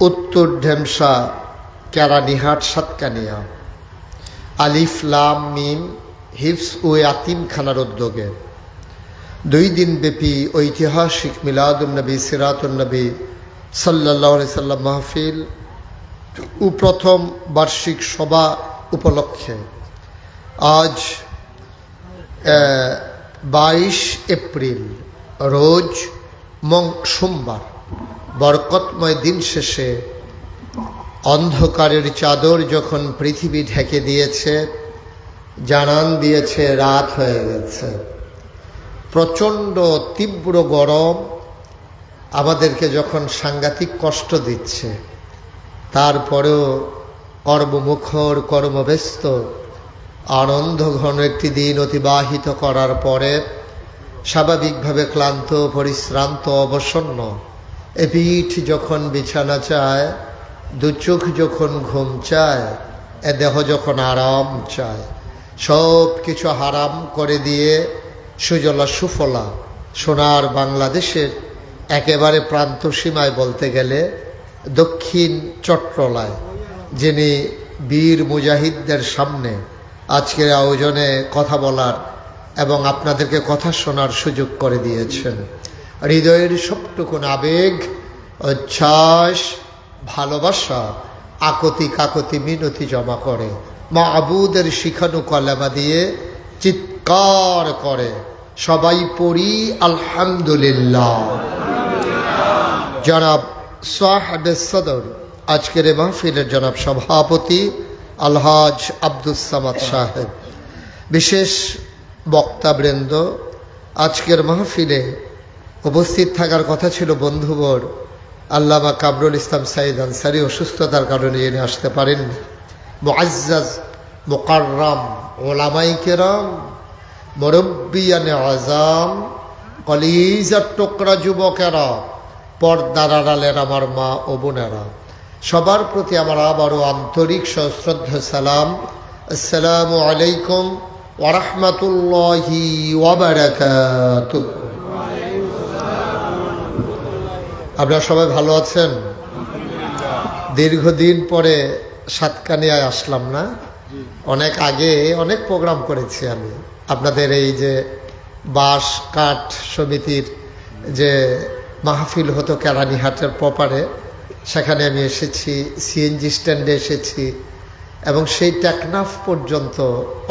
উত্তর ঢেমসা কেরানীহাট সাতকানিয়া আলিফ লাম মিম হিফস ও ইয়াতিমখানার উদ্যোগে 2 দিনব্যাপী ঐতিহাসিক মিলাদুন্নবী সিরাতুন্নবী সাল্লাল্লাহু আলাইহি সাল্লাম মাহফিল ও প্রথম বার্ষিক সভা উপলক্ষে আজ 22 এপ্রিল রোজ সোমবার বরকতময় দিন শেষে অন্ধকারের চাদর যখন পৃথিবী ঢেকে দিয়েছে, জানান দিয়েছে রাত হয়ে গেছে। প্রচণ্ড তীব্র গরম আমাদেরকে যখন সাংঘাতিক কষ্ট দিচ্ছে, তারপরেও কর্মমুখর কর্মব্যস্ত আনন্দঘন একটি দিন অতিবাহিত করার পরে স্বাভাবিকভাবে ক্লান্ত পরিশ্রান্ত অবসন্ন এ পিঠ যখন বিছানা চায়, দু চোখ যখন ঘুম চায়, এ দেহ যখন আরাম চায়, সব কিছু হারাম করে দিয়ে সুজলা সুফলা সোনার বাংলাদেশের একেবারে প্রান্ত সীমায় বলতে গেলে দক্ষিণ চট্টলায় যিনি বীর মুজাহিদদের সামনে আজকের আয়োজনে কথা বলার এবং আপনাদেরকে কথা শোনার সুযোগ করে দিয়েছেন, হৃদয়ের সবটুকুন আবেগ, উচ্ছ্বাস, ভালোবাসা, আকতি কাকতি মিনতি জমা করে মাবুদের শিখানো কলেমা দিয়ে চিৎকার করে সবাই পড়ি আলহামদুলিল্লাহ। জনাব সাহেবে সদর আজকের মাহফিলের জনাব সভাপতি আলহাজ আব্দুস সামাদ সাহেব, বিশেষ বক্তাবৃন্দ, আজকের মাহফিলে উপস্থিত থাকার কথা ছিল বন্ধুবর আল্লামা কামরুল ইসলাম সাইদ আনসারী অসুস্থতার কারণে যিনি আসতে পারেননি। মুআজ্জাজ মুকাররাম ওলামায়ে কেরাম, মুরব্বিয়ানে আযাম, কলিজার টুকরা যুবকেরা, পর্দার আড়ালের আমার মা ও বোনেরা, সবার প্রতি আমার আবারও আন্তরিক সশ্রদ্ধ সালাম। আসসালামু আলাইকুম ওয়া রাহমাতুল্লাহি ওয়া বারাকাতুহু। আপনারা সবাই ভালো আছেন? দীর্ঘদিন পরে সাতকানিয়ায় আসলাম না? অনেক আগে অনেক প্রোগ্রাম করেছি আমি আপনাদের এই যে বাঁশ কাঠ সমিতির যে মাহফিল হতো কেরানীহাটের প্রপারে, সেখানে আমি এসেছি, সিএনজি স্ট্যান্ডে এসেছি এবং সেই টেকনাফ পর্যন্ত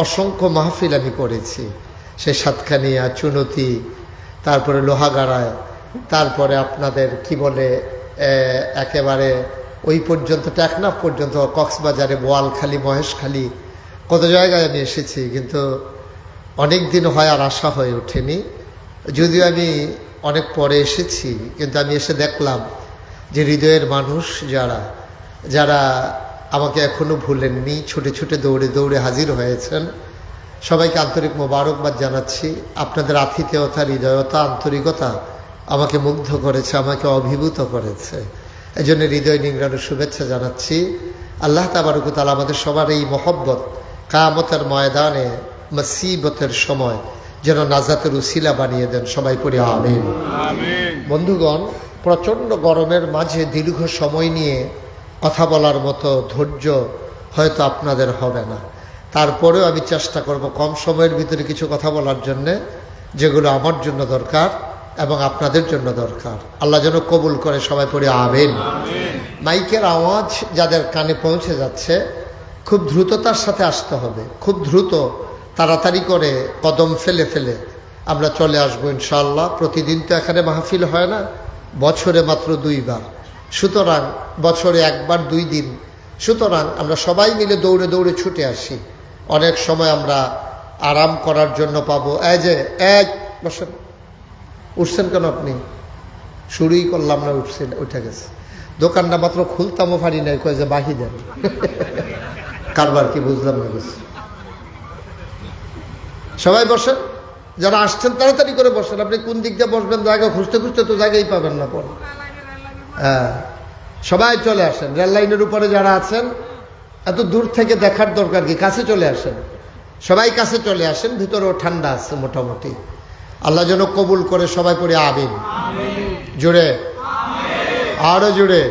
অসংখ্য মাহফিল আমি করেছি। সেই সাতকানিয়া, চুনতি, তারপরে লোহাগাড়ায়, তারপরে আপনাদের কি বলে একেবারে ওই পর্যন্ত টেকনাফ পর্যন্ত, কক্সবাজারে, বোয়ালখালী, মহেশখালী, কত জায়গায় আমি এসেছি, কিন্তু অনেক দিন হয় আর আশা হয়ে ওঠেনি। যদিও আমি অনেক পরে এসেছি, কিন্তু আমি এসে দেখলাম যে হৃদয়ের মানুষ যারা যারা আমাকে এখনও ভুলেননি, ছুটে ছুটে দৌড়ে দৌড়ে হাজির হয়েছেন, সবাইকে আন্তরিক মোবারকবাদ জানাচ্ছি। আপনাদের আতিথেয়তা, হৃদয়তা, আন্তরিকতা আমাকে মুগ্ধ করেছে, আমাকে অভিভূত করেছে। এই জন্য হৃদয় নিংড়ানোর শুভেচ্ছা জানাচ্ছি। আল্লাহ তাবারক ওয়া তাআলা আমাদের সবার এই মহব্বত কিয়ামতের ময়দানে মুসিবতের সময় যেন নাজাতের উসিলা বানিয়ে দেন। সবাই পড়ি আমিন। বন্ধুগণ, প্রচণ্ড গরমের মাঝে দীর্ঘ সময় নিয়ে কথা বলার মতো ধৈর্য হয়তো আপনাদের হবে না, তারপরেও আমি চেষ্টা করব কম সময়ের ভিতরে কিছু কথা বলার জন্যে, যেগুলো আমার জন্য দরকার এবং আপনাদের জন্য দরকার। আল্লাহ যেন কবুল করে। সবাই পড়ি আমিন। মাইকের আওয়াজ যাদের কানে পৌঁছে যাচ্ছে, খুব দ্রুততার সাথে আসতে হবে, খুব দ্রুত, তাড়াতাড়ি করে কদম ফেলে ফেলে আমরা চলে আসবো ইনশাআল্লাহ। প্রতিদিন তো এখানে মাহফিল হয় না, বছরে মাত্র 2 বার, সুতরাং বছরে 1 বার 2 দিন, সুতরাং আমরা সবাই মিলে দৌড়ে দৌড়ে ছুটে আসি। অনেক সময় আমরা আরাম করার জন্য পাবো। এই যে বসেন, উঠছেন কেন আপনি? শুরুই করলাম না, উঠছেন, উঠে গেছে। দোকানটা মাত্র খুলতামও পারি নাই, কয়ে যে বাহি দেন। কারবার কি বুঝলাম না কিছু। সবাই বসেন, যারা আসছেন তাড়াতাড়ি করে বসেন। আপনি কোন দিক দিয়ে বসবেন, জায়গা খুঁজতে খুঁজতে তো জায়গাই পাবেন না পরে। হ্যাঁ, সবাই চলে আসেন। রেল লাইনের উপরে যারা আছেন, এত দূর থেকে দেখার দরকার কি, কাছে চলে আসেন। সবাই কাছে চলে আসেন, ভিতরেও ঠান্ডা আছে মোটামুটি। আল্লাহ যেন কবুল করে। সবাই পড়ে আমিন, জোরে আরো জুড়ে।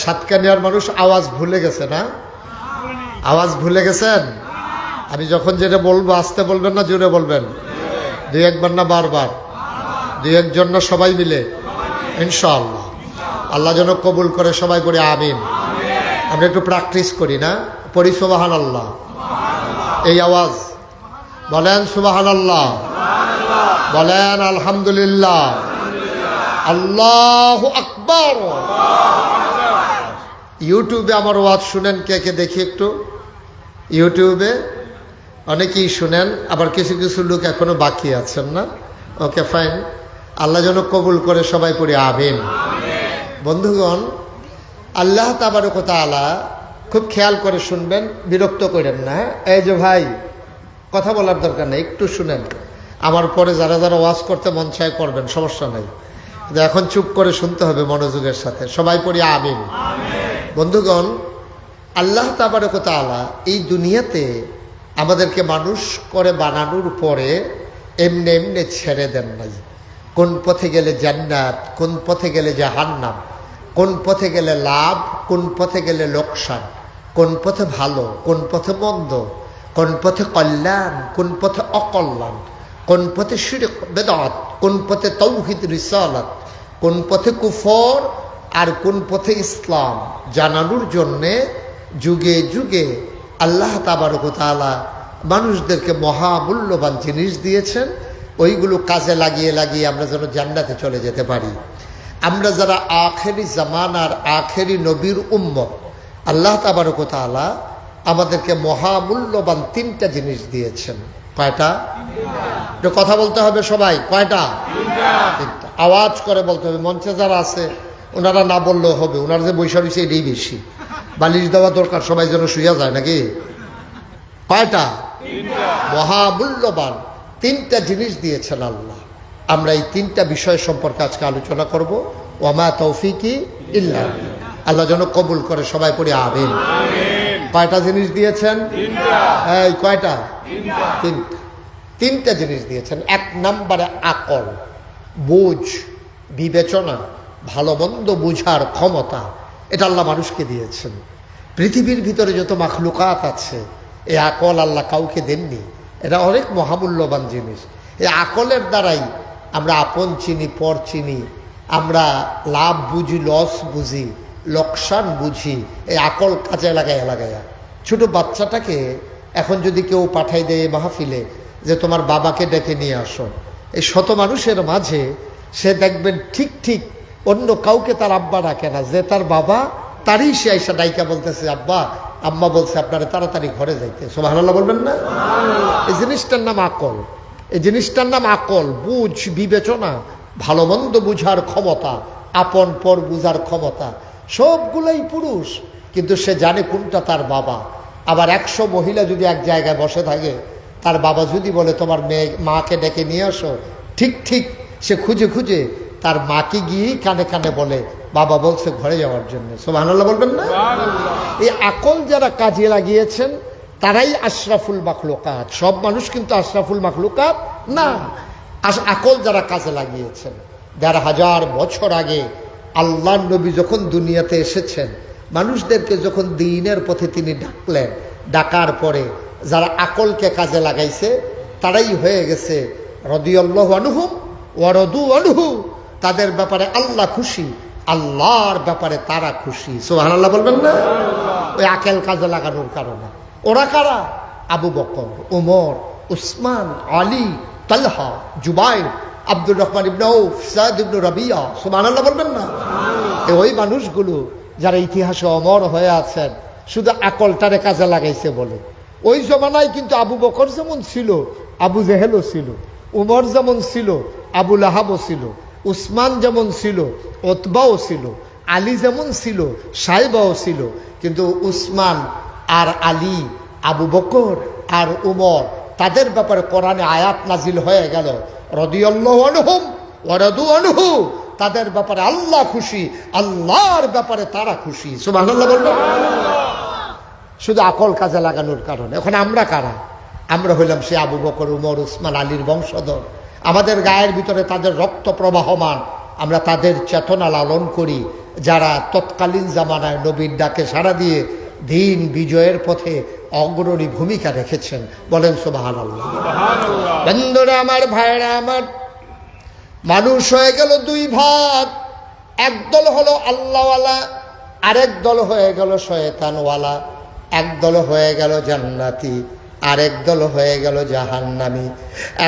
সাতকানিয়ার মানুষ আওয়াজ ভুলে গেছে না? আওয়াজ ভুলে গেছেন? আমি যখন যেটা বলবো আস্তে বলবেন না জোরে বলবেন? দুই একবার না বারবার? দুই একজন না সবাই মিলে? ইনশাআল্লাহ। আল্লাহ যেন কবুল করে, সবাই পড়ি আমিন। আমরা একটু প্র্যাকটিস করি না? পড়ি সুবহানাল্লাহ। এই আওয়াজ বলেন সুবহানাল্লাহ, বলেন আলহামদুলিল্লাহ, আল্লাহু আকবার। ইউটিউবে আমার ওয়াজ শুনেন কে কে দেখি একটু? ইউটিউবে অনেকেই শুনেন, আবার কিছু কিছু লোক এখনো বাকি আছেন না? ওকে ফাইন, আল্লাহ যেন কবুল করে, সবাই পড়ি আমিন। বন্ধুগণ, আল্লাহ তাবারক ওয়া তাআলা, খুব খেয়াল করে শুনবেন, বিরক্ত করেন না। এই যে ভাই, কথা বলার দরকার নেই, একটু শুনেন। আমার পরে যারা যারা ওয়াজ করতে মন চায় করবেন, সমস্যা নেই, কিন্তু এখন চুপ করে শুনতে হবে মনোযোগের সাথে। সবাই পড়ি আমিন। বন্ধুগণ, আল্লাহ তাবারক ওয়া তাআলা এই দুনিয়াতে আমাদেরকে মানুষ করে বানানোর পরে এমনি এমনি ছেড়ে দেন নাই। কোন পথে গেলে জান্নাত, কোন পথে গেলে জাহান্নাম, কোন পথে গেলে লাভ, কোন পথে গেলে লোকসান, কোন পথে ভালো, কোন পথে মন্দ, কোন পথে কল্যাণ, কোন পথে অকল্যাণ, কোন পথে শিরক বেদাত, কোন পথে তাওহীদ রিসালাত, কোন পথে কুফর আর কোন পথে ইসলাম জানানোর জন্যে যুগে যুগে আল্লাহ তাবারক ওয়া তাআলা মানুষদেরকে মহামূল্যবান জিনিস দিয়েছেন। ওইগুলো কাজে লাগিয়ে লাগিয়ে আমরা যেন জান্নাতে চলে যেতে পারি। আমরা যারা আখেরি জামানার আখেরি নবীর উম্মত, আল্লাহ তাবারক ওয়া তাআলা আমাদেরকে মহামূল্যবান তিনটা জিনিস দিয়েছেন। কয়টা? একটু কথা বলতে হবে সবাই। কয়টা? তিনটা। আওয়াজ করে বলতে হবে। মঞ্চে যারা আছে ওনারা না বললেও হবে, ওনার যে বৈশা রয়েছে এটাই বেশি। বালিশ দেওয়া দরকার, সবাই যেন শুইয়া যায় নাকি? কয়টা? মহামূল্যবান তিনটা জিনিস দিয়েছেন আল্লাহ। আমরা এই তিনটা বিষয় সম্পর্কে আজকে আলোচনা করব। ওয়ামা তৌফিকি ইল্লা বিল্লাহ। আল্লাহ যেন কবুল করে, সবাই পড়ি আমিন। কয়টা জিনিস দিয়েছেন? এই কয়টা? তিনটা। তিনটা জিনিস দিয়েছেন। এক নম্বরে আকল, বুঝ, বিবেচনা, ভালো মন্দ বুঝার ক্ষমতা, এটা আল্লাহ মানুষকে দিয়েছেন। পৃথিবীর ভিতরে যত মাখলুকাত আছে, এই আকল আল্লাহ কাউকে দেননি। এটা অনেক মহামূল্যবান জিনিস। এই আকলের দ্বারাই আমরা আপন চিনি, পর চিনি, আমরা লাভ বুঝি, লস বুঝি, লোকসান বুঝি। এই আকল কাজে লাগায় লাগায়া ছোট বাচ্চাটাকে এখন যদি কেউ পাঠাই দেয় মাহফিলে যে তোমার বাবাকে ডেকে নিয়ে আসো, এই শত মানুষের মাঝে সে দেখবেন ঠিক ঠিক অন্য কাউকে তার আব্বা ডাকে না, যে তার বাবা তারই সে আইসা ডাইকা বলতেছে আব্বা, আম্মা বলছে আপনারা তাড়াতাড়ি ঘরে যাইতে। সুবহানাল্লাহ বলবেন না? এই জিনিসটার নাম আকল। এই জিনিসটার নাম আকল, বুঝ, বিবেচনা, ভালো মন্দ বুঝার ক্ষমতা, আপন পর বুঝার ক্ষমতা। সবগুলোই পুরুষ, কিন্তু সে জানে কোনটা তার বাবা। আবার 100 মহিলা যদি এক জায়গায় বসে থাকে, তার বাবা যদি বলে তোমার মাকে ডেকে নিয়ে আসো, ঠিক ঠিক সে খুঁজে খুঁজে তার মাকে গিয়েই কানে কানে বলে বাবা বলছে ঘরে যাওয়ার জন্য। সুবহানাল্লাহ বলবেন না? এই আকল যারা কাজে লাগিয়েছেন তারাই আশরাফুল মাখলুকাত। সব মানুষ কিন্তু আশরাফুল মাখলুকাত না। আকল যারা কাজে লাগিয়েছেন, ১,৫০০ বছর আগে আল্লাহ নবী যখন দুনিয়াতে এসেছেন, মানুষদেরকে যখন দ্বীনের পথে তিনি ডাকলেন, ডাকার পরে যারা আকলকে কাজে লাগাইছে তারাই হয়ে গেছে রাদিয়াল্লাহু আনহুম ওয়া রাদু আনহু। তাদের ব্যাপারে আল্লাহ খুশি, আল্লাহর ব্যাপারে তারা খুশি। সুবহানাল্লাহ বলবেন না? ওই আকল কাজে লাগানোর কারণে। ওরা কারা? আবু বকর, ওমর, উসমান, আলী, তালহা, জুবাইর, আব্দুর রহমান ইবনে আউফ, সাদ ইবনে রাবিয়া। সুবহানাল্লাহ বলবেন না? ওই মানুষগুলো যারা ইতিহাসে অমর হয়ে আছেন শুধু আকলটারে কাজে লাগাইছে বলে। ওই জমানায় কিন্তু আবু বকর যেমন ছিল, আবু জেহেলও ছিল, উমর যেমন ছিল, আবু লাহাবও ছিল, উসমান যেমন ছিল, ওতবাও ছিল, আলী যেমন ছিল, সাইবাও ছিল। কিন্তু উসমান আর আলী, আবু বকর আর উমর, তাদের ব্যাপারে কোরআনে আয়াত নাজিল হয়ে গেল রাদিয়াল্লাহু আনহুম ওয়া রাদু আনহু। তাদের ব্যাপারে আল্লাহ খুশি, আল্লাহর ব্যাপারে তারা খুশি। সুবহানাল্লাহ বলবেন? শুধু আকল কাজে লাগানোর কারণে। এখন আমরা কারা? আমরা হইলাম সে আবু বকর, উমর, উসমান, আলীর বংশধর। আমাদের গায়ের ভিতরে তাদের রক্ত প্রবাহমান, আমরা তাদের চেতনা লালন করি যারা তৎকালীন জামানায় নবীর ডাকে সাড়া দিয়ে দিন বিজয়ের পথে অগ্রণী ভূমিকা রেখেছেন। বলেন সুবহানাল্লাহ। বন্ধুরা আমার, ভাইরা আমার, মানুষ হয়ে গেল দুই ভাগ। একদল হলো আল্লাহওয়ালা, আরেক দল হয়ে গেল শয়তানওয়ালা। একদল হয়ে গেল জান্নাতি, আরেক দল হয়ে গেল জাহান্নামী।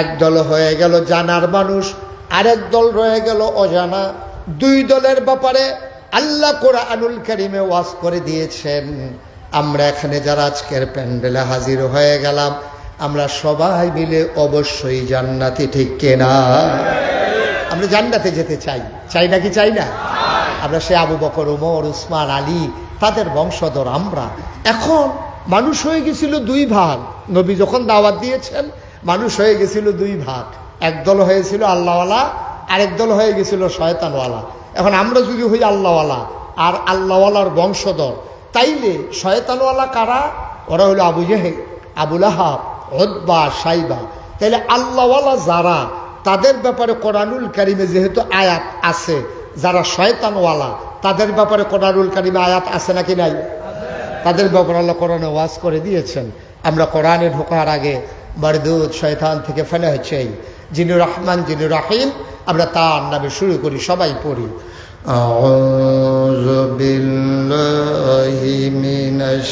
একদল হয়ে গেল জানার মানুষ, আরেক দল রয়ে গেল অজানা। দুই দলের ব্যাপারে আল্লাহ কোরআনুল কারীমে ওয়াজ করে দিয়েছেন। আমরা এখানে যারা আজকের প্যান্ডেলে হাজির হয়ে গেলাম, আমরা সবাই মিলে অবশ্যই জান্নাতি, ঠিক কিনা? আমরা জান্নাতে যেতে চাই, চাই নাকি চাই না? আমরা সে আবু বকর, ওমর, উসমান, আলী, তাদের বংশধর আমরা। এখন মানুষ হয়ে গেছিল দুই ভাগ। নবী যখন দাওয়াত দিয়েছেন, মানুষ হয়ে গেছিল দুই ভাগ। একদল হয়েছিল আল্লাহওয়ালা, আরেক দল হয়ে গেছিল শয়তানওয়ালা। এখন আমরা যদি হই আল্লাহওয়ালা আর আল্লাহওয়ালার বংশধর, তাইলে শয়তানওয়ালা কারা? ওরা হলো আবু জেহেল, আবু লাহাব, উতবা, সাইবা। তাইলে আল্লাহওয়ালা যারা, তাদের ব্যাপারে কোরআনুল কারীমে যেহেতু আয়াত আছে, যারা শয়তানওয়ালা তাদের ব্যাপারে কোরআনুল কারীমে আয়াত আছে নাকি নাই? তাদের ব্যাপারে আল্লাহ কোরআনে ওয়াজ করে দিয়েছেন। আমরা কোরআনে ঢোকার আগে মারদুদ শয়তান থেকে ফেলে হচ্ছে যিনি রহমান, যিনি রহিম, আমরা তার নামে শুরু করি, সবাই পড়ি। আউযু বিল্লাহি মিনাশ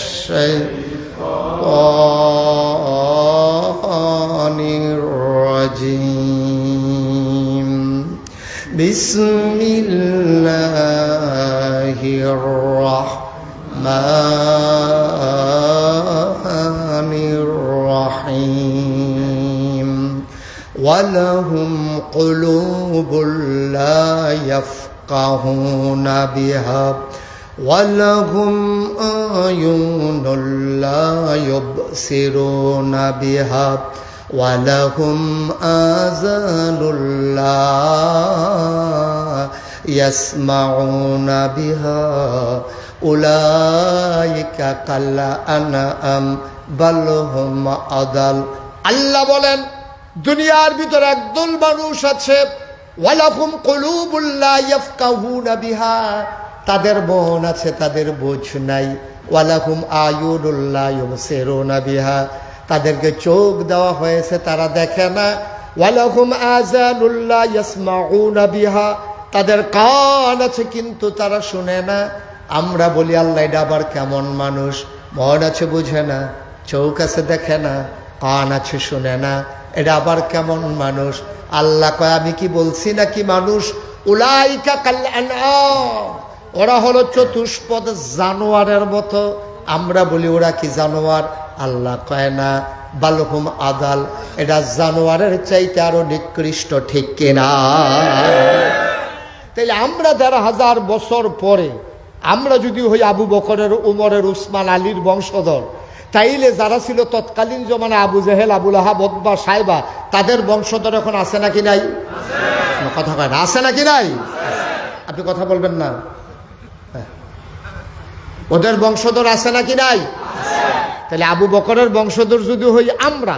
শাইতানির রাজীম। বিসমিল্লাহির রাহমানির রাহিম। ওয়ালাহুম কুলুবুল লা ইয়াফকাহুনা বিহা ওয়ালাহুম আয়ুনুল লা ইউবসিরুনা বিহা ওয়ালাহুম আযানুল লা ইয়াসমাউনা বিহা উলাইকা কাল আনআম বাল হুম আদাল। আল্লাহ বলেন, দুনিয়ার ভিতরে একদল মানুষ আছে, ওয়ালাহুম কুলুবুল লা ইয়াফকাহুনা বিহা, তাদের মন আছে, তাদের বোঝ নাই। ওয়ালাহুম আয়ুনুল লা ইউবসিরুনা বিহা, তাদেরকে চোখ দেওয়া হয়েছে, তারা দেখে না। ওয়ালাহুম আযানুল লা ইয়াসমাউনা বিহা, তাদের কান আছে কিন্তু তারা শুনে না। আমরা বলি আল্লাহ এটা আবার কেমন মানুষ? মন আছে বুঝে না, চোখ আছে দেখে না, কান আছে শুনে না, এটা আবার কেমন মানুষ? আল্লাহ কয়, আমি কি বলছি নাকি মানুষ? উলাইকা কাল আনআম, ওরা হলো চতুষ্পদ জানোয়ারের মতো। আমরা বলি ওরা কি জানোয়ার? আল্লাহ কয় না, বালহুম আদাল, এটা জানোয়ারের চাইতে আরো নিকৃষ্ট, ঠিক কিনা? তাইলে আমরা ১,৫০০ বছর পরে আমরা যদি হই আবু বকরের, উমরের, উসমান, আলীর বংশধর, তাইলে যারা ছিল তৎকালীন জমানে আবু জেহেল, আবু লাহাব, উতবা, সাইবা, তাদের বংশধর এখন আছে নাকি নাই? কথা কয় না, আছে নাকি নাই? আপনি কথা বলবেন না? ওদের বংশধর আছে নাকি নাই? তাহলে আবু বকরের বংশধর যদি হই আমরা,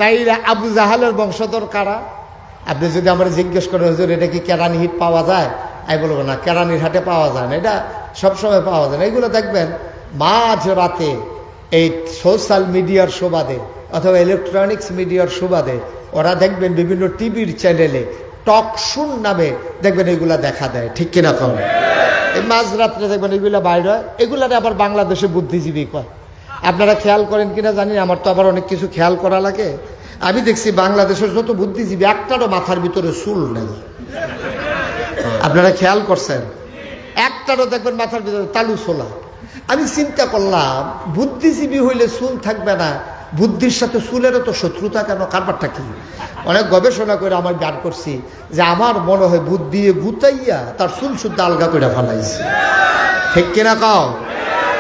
তাইলে আবু জাহালের বংশধর কারা? আপনি যদি আমরা জিজ্ঞেস করেন, হুজুর এটা কি কেরানীহাট পাওয়া যায়? আমি বলবো না, কেরানীহাটে পাওয়া যায় না, এটা সবসময় পাওয়া যায় না। এগুলো দেখবেন মাঝ রাতে এই সোশ্যাল মিডিয়ার সুবাদে অথবা ইলেকট্রনিক্স মিডিয়ার সুবাদে ওরা দেখবেন বিভিন্ন টিভির চ্যানেলে টক শুন নামে দেখবেন এগুলা দেখা দেয়, ঠিক কিনা কম? এই মাঝরাত্রে দেখবেন এগুলা বাইরে হয়, এগুলারে আবার বাংলাদেশে বুদ্ধিজীবী কয়। আপনারা খেয়াল করেন কিনা জানি, আমার তো আবার অনেক কিছু খেয়াল করা লাগে। আমি দেখছি বাংলাদেশের যত বুদ্ধিজীবী একটারও মাথার ভিতরে চুল নেই। আপনারা খেয়াল করছেন? একটারও দেখবেন মাথার ভিতরে তালু ছোলা। আমি চিন্তা করলাম, বুদ্ধিজীবী হইলে চুল থাকবে না, বুদ্ধির সাথে চুলেরও তো শত্রুতা কেন? কারবারটা কি? অনেক গবেষণা করে আমার গান করছি যে আমার মনে হয় বুদ্ধি গুতাইয়া তার চুল শুদ্ধ আলগা করে ফেলাইছে, ঠিক কিনা কাও?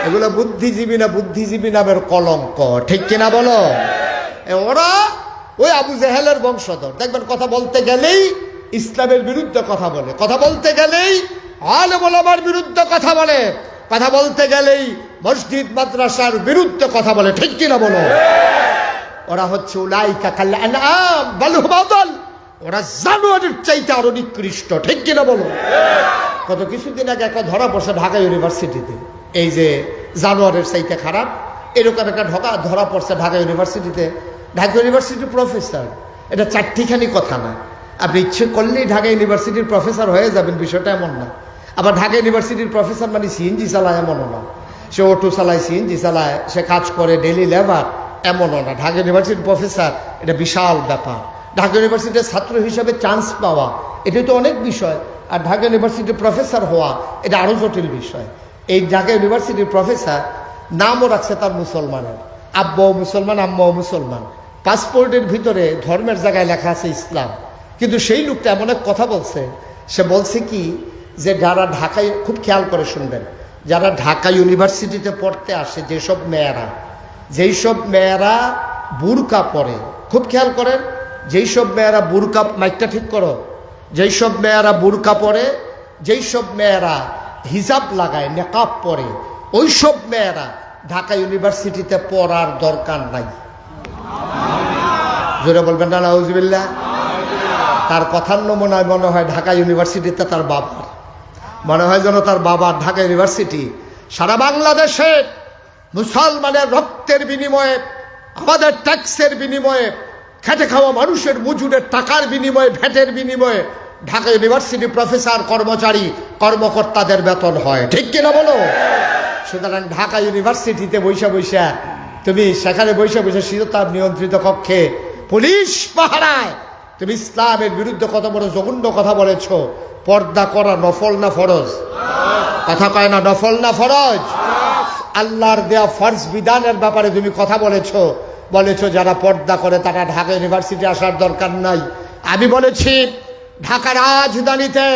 এগুলো বুদ্ধিজীবী না, বুদ্ধিজীবী নামের কলঙ্ক, ঠিক কিনা বলো? ওরা ওই আবু জেহেলের বংশধর। দেখবেন কথা বলতে গেলেই ইসলামের বিরুদ্ধে কথা বলে, কথা বলতে গেলেই আলেম ওলামার বিরুদ্ধে কথা বলে, কথা বলতে গেলেই মসজিদ মাদ্রাসার বিরুদ্ধে কথা বলে, ঠিক কিনা বলো? ওরা হচ্ছে উলাইকা কাল আনআম বাল হুম আদাল, ওরা জানোয়ারের চাইতে আরো নিকৃষ্ট, ঠিক কিনা বলো? কত কিছুদিন আগে একটা ধরা পড়ছে ঢাকা ইউনিভার্সিটিতে, এই যে জানোয়ারের চাইতে খারাপ এরকম একটা ধরা পড়ছে ঢাকা ইউনিভার্সিটিতে। ঢাকা ইউনিভার্সিটির প্রফেসর, এটা চারটিখানি কথা না। আপনি ইচ্ছে করলেই ঢাকা ইউনিভার্সিটির প্রফেসর হয়ে যাবেন, বিষয়টা এমন না। আবার ঢাকা ইউনিভার্সিটির প্রফেসর মানে সিএনজি চালায় এমনও না, সে অটো চালায়, সিএনজি চালায়, সে কাজ করে, ডেইলি লেবার, এমনও না। ঢাকা ইউনিভার্সিটির প্রফেসর এটা বিশাল ব্যাপার। ঢাকা ইউনিভার্সিটির ছাত্র হিসাবে চান্স পাওয়া এটা তো অনেক বিষয়, আর ঢাকা ইউনিভার্সিটির প্রফেসর হওয়া এটা আরও জটিল বিষয়। এই ঢাকা ইউনিভার্সিটির প্রফেসর নামও রাখছে তার মুসলমানের, আব্বাও মুসলমান আম্মাও মুসলমান, পাসপোর্টের ভিতরে ধর্মের জায়গায় লেখা আছে ইসলাম। কিন্তু সেই লোকটা এমন এক কথা বলছে, সে বলছে কি যে যারা ঢাকায়, খুব খেয়াল করে শুনবেন, যারা ঢাকা ইউনিভার্সিটিতে পড়তে আসে যেই সব মেয়েরা বুরকা পরে, খুব খেয়াল করেন, যেই সব মেয়েরা বুরকা, মাইকটা ঠিক করো, যেই সব মেয়েরা বুরকা পরে, যেই সব মেয়েরা হিজাব লাগায়, নেকাব পরে, ওই সব মেয়েরা ঢাকা ইউনিভার্সিটিতে পড়ার দরকার নাই। জোরে বলবেন না নাউজুবিল্লাহ? তার কথার নমুনায় মনে হয় ঢাকা ইউনিভার্সিটিতে তার বাবার, মনে হয় যেন তার বাবার ঢাকা ইউনিভার্সিটি। সারা বাংলাদেশে মুসলমানের রক্তের বিনিময়ে, আমাদের ট্যাক্সের বিনিময়ে, খেটে খাওয়া মানুষের মজুরের টাকার বিনিময়ে, ভ্যাটের বিনিময়ে ঢাকা ইউনিভার্সিটি প্রফেসর, কর্মচারী, কর্মকর্তাদের বেতন হয়, ঠিক কিনা বলো? সুতরাং ঢাকা ইউনিভার্সিটিতে বৈশা তুমি সেখানে বৈশা শীততাপ নিয়ন্ত্রিত কক্ষে পুলিশ পাহারায় তুমি ইসলামের বিরুদ্ধে কত বড় জঘন্য কথা বলেছ। পর্দা করা নফল না ফরজ? কথা কয় না, নফল না ফরজ? আল্লাহর দেয়া ফরজ বিধানের ব্যাপারে তুমি কথা বলেছ যারা পর্দা করে তারা ঢাকা ইউনিভার্সিটি আসার দরকার নাই। আমি বলেছি ঢাকা রাজধানীতে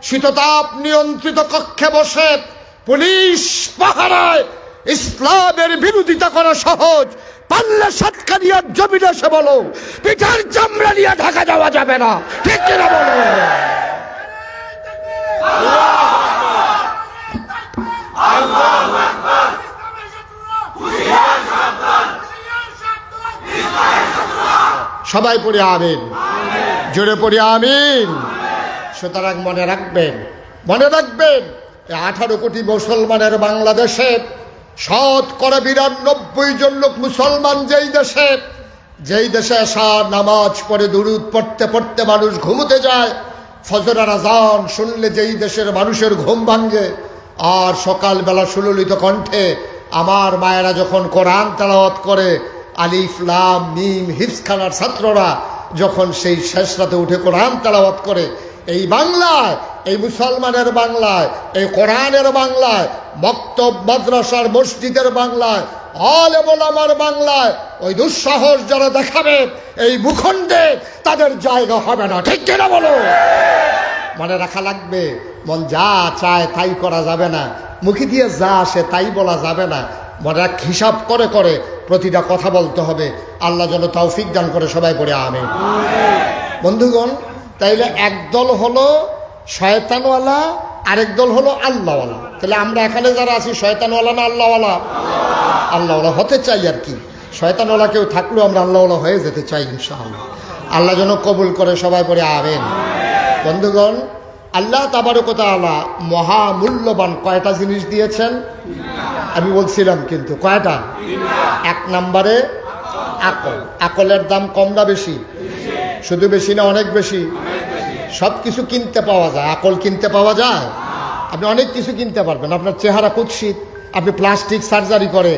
শীততাপ নিয়ন্ত্রিত কক্ষে বসে পুলিশ পাহারায় ইসলামের বিরোধিতা করা সহজ, পাল্লা সাতকানিয়ার জমিনে এসে বলো পিঠার চামড়া নিয়ে ঢাকা যাওয়া যাবে না, ঠিক কিনা বলো? সবাই পড়ে আমিন, জোরে পড়ে আমিন। সুতরাং মনে রাখবেন 18 কোটি মুসলমানের বাংলাদেশে শতকরা 92 জন লোক মুসলমান। যেই দেশে আসা নামাজ পড়ে দুরূদ পড়তে পড়তে মানুষ ঘুমোতে যায়, ফজরের আজান শুনলে যেই দেশের মানুষের ঘুম ভাঙ্গে, আর সকালবেলা সুললিত কণ্ঠে আমার মায়েরা যখন কোরআন তেলাওয়াত করে, আলিফ লাম মিম হিফজখানার ছাত্ররা যখন সেই শেষ রাতে উঠে কোরআন তেলাওয়াত করে, এই বাংলায়, এই মুসলমানের বাংলায়, এই কোরআনের বাংলায়, মক্তব মাদ্রাসার মসজিদের বাংলায়, আলেম ওলামার বাংলায় ওই দুঃসাহস যারা দেখাবে এই ভূখণ্ডে তাদের জায়গা হবে না, ঠিক কিনা বলো? মনে রাখা লাগবে, মন যা চায় তাই করা যাবে না, মুখে দিয়ে যা আসে তাই বলা যাবে না। মনে রাখ, হিসাব করে করে প্রতিটা কথা বলতে হবে। আল্লাহ যেন তৌফিক দান করে, সবাই পড়ে আমিন। বন্ধুগণ, তাইলে একদল হলো শয়তানওয়ালা, আরেক দল হলো আল্লাহওয়ালা। তাহলে আমরা এখানে যারা আছি শয়তানওয়ালা না আল্লাহওয়ালা? আল্লাহওয়ালা হতে চাই আর কি। শয়তানওয়ালা কেউ থাকলেও আমরা আল্লাহওয়ালা হয়ে যেতে চাই ইনশাআল্লাহ। আল্লাহ যেন কবুল করে, সবাই পড়ে আমিন। বন্ধুগণ, আল্লাহ তাবারক ওয়া তাআলা মহামূল্যবান কয়টা জিনিস দিয়েছেন আমি বলছিলাম, কিন্তু কয়টা? 1 নম্বরে আকল। আকলের দাম কম না বেশি? শুধু বেশি না অনেক বেশি? সব কিছু কিনতে পাওয়া যায়, আকল কিনতে পাওয়া যায়? আপনি অনেক কিছু কিনতে পারবেন। আপনার চেহারা কুৎসিত, আপনি প্লাস্টিক সার্জারি করে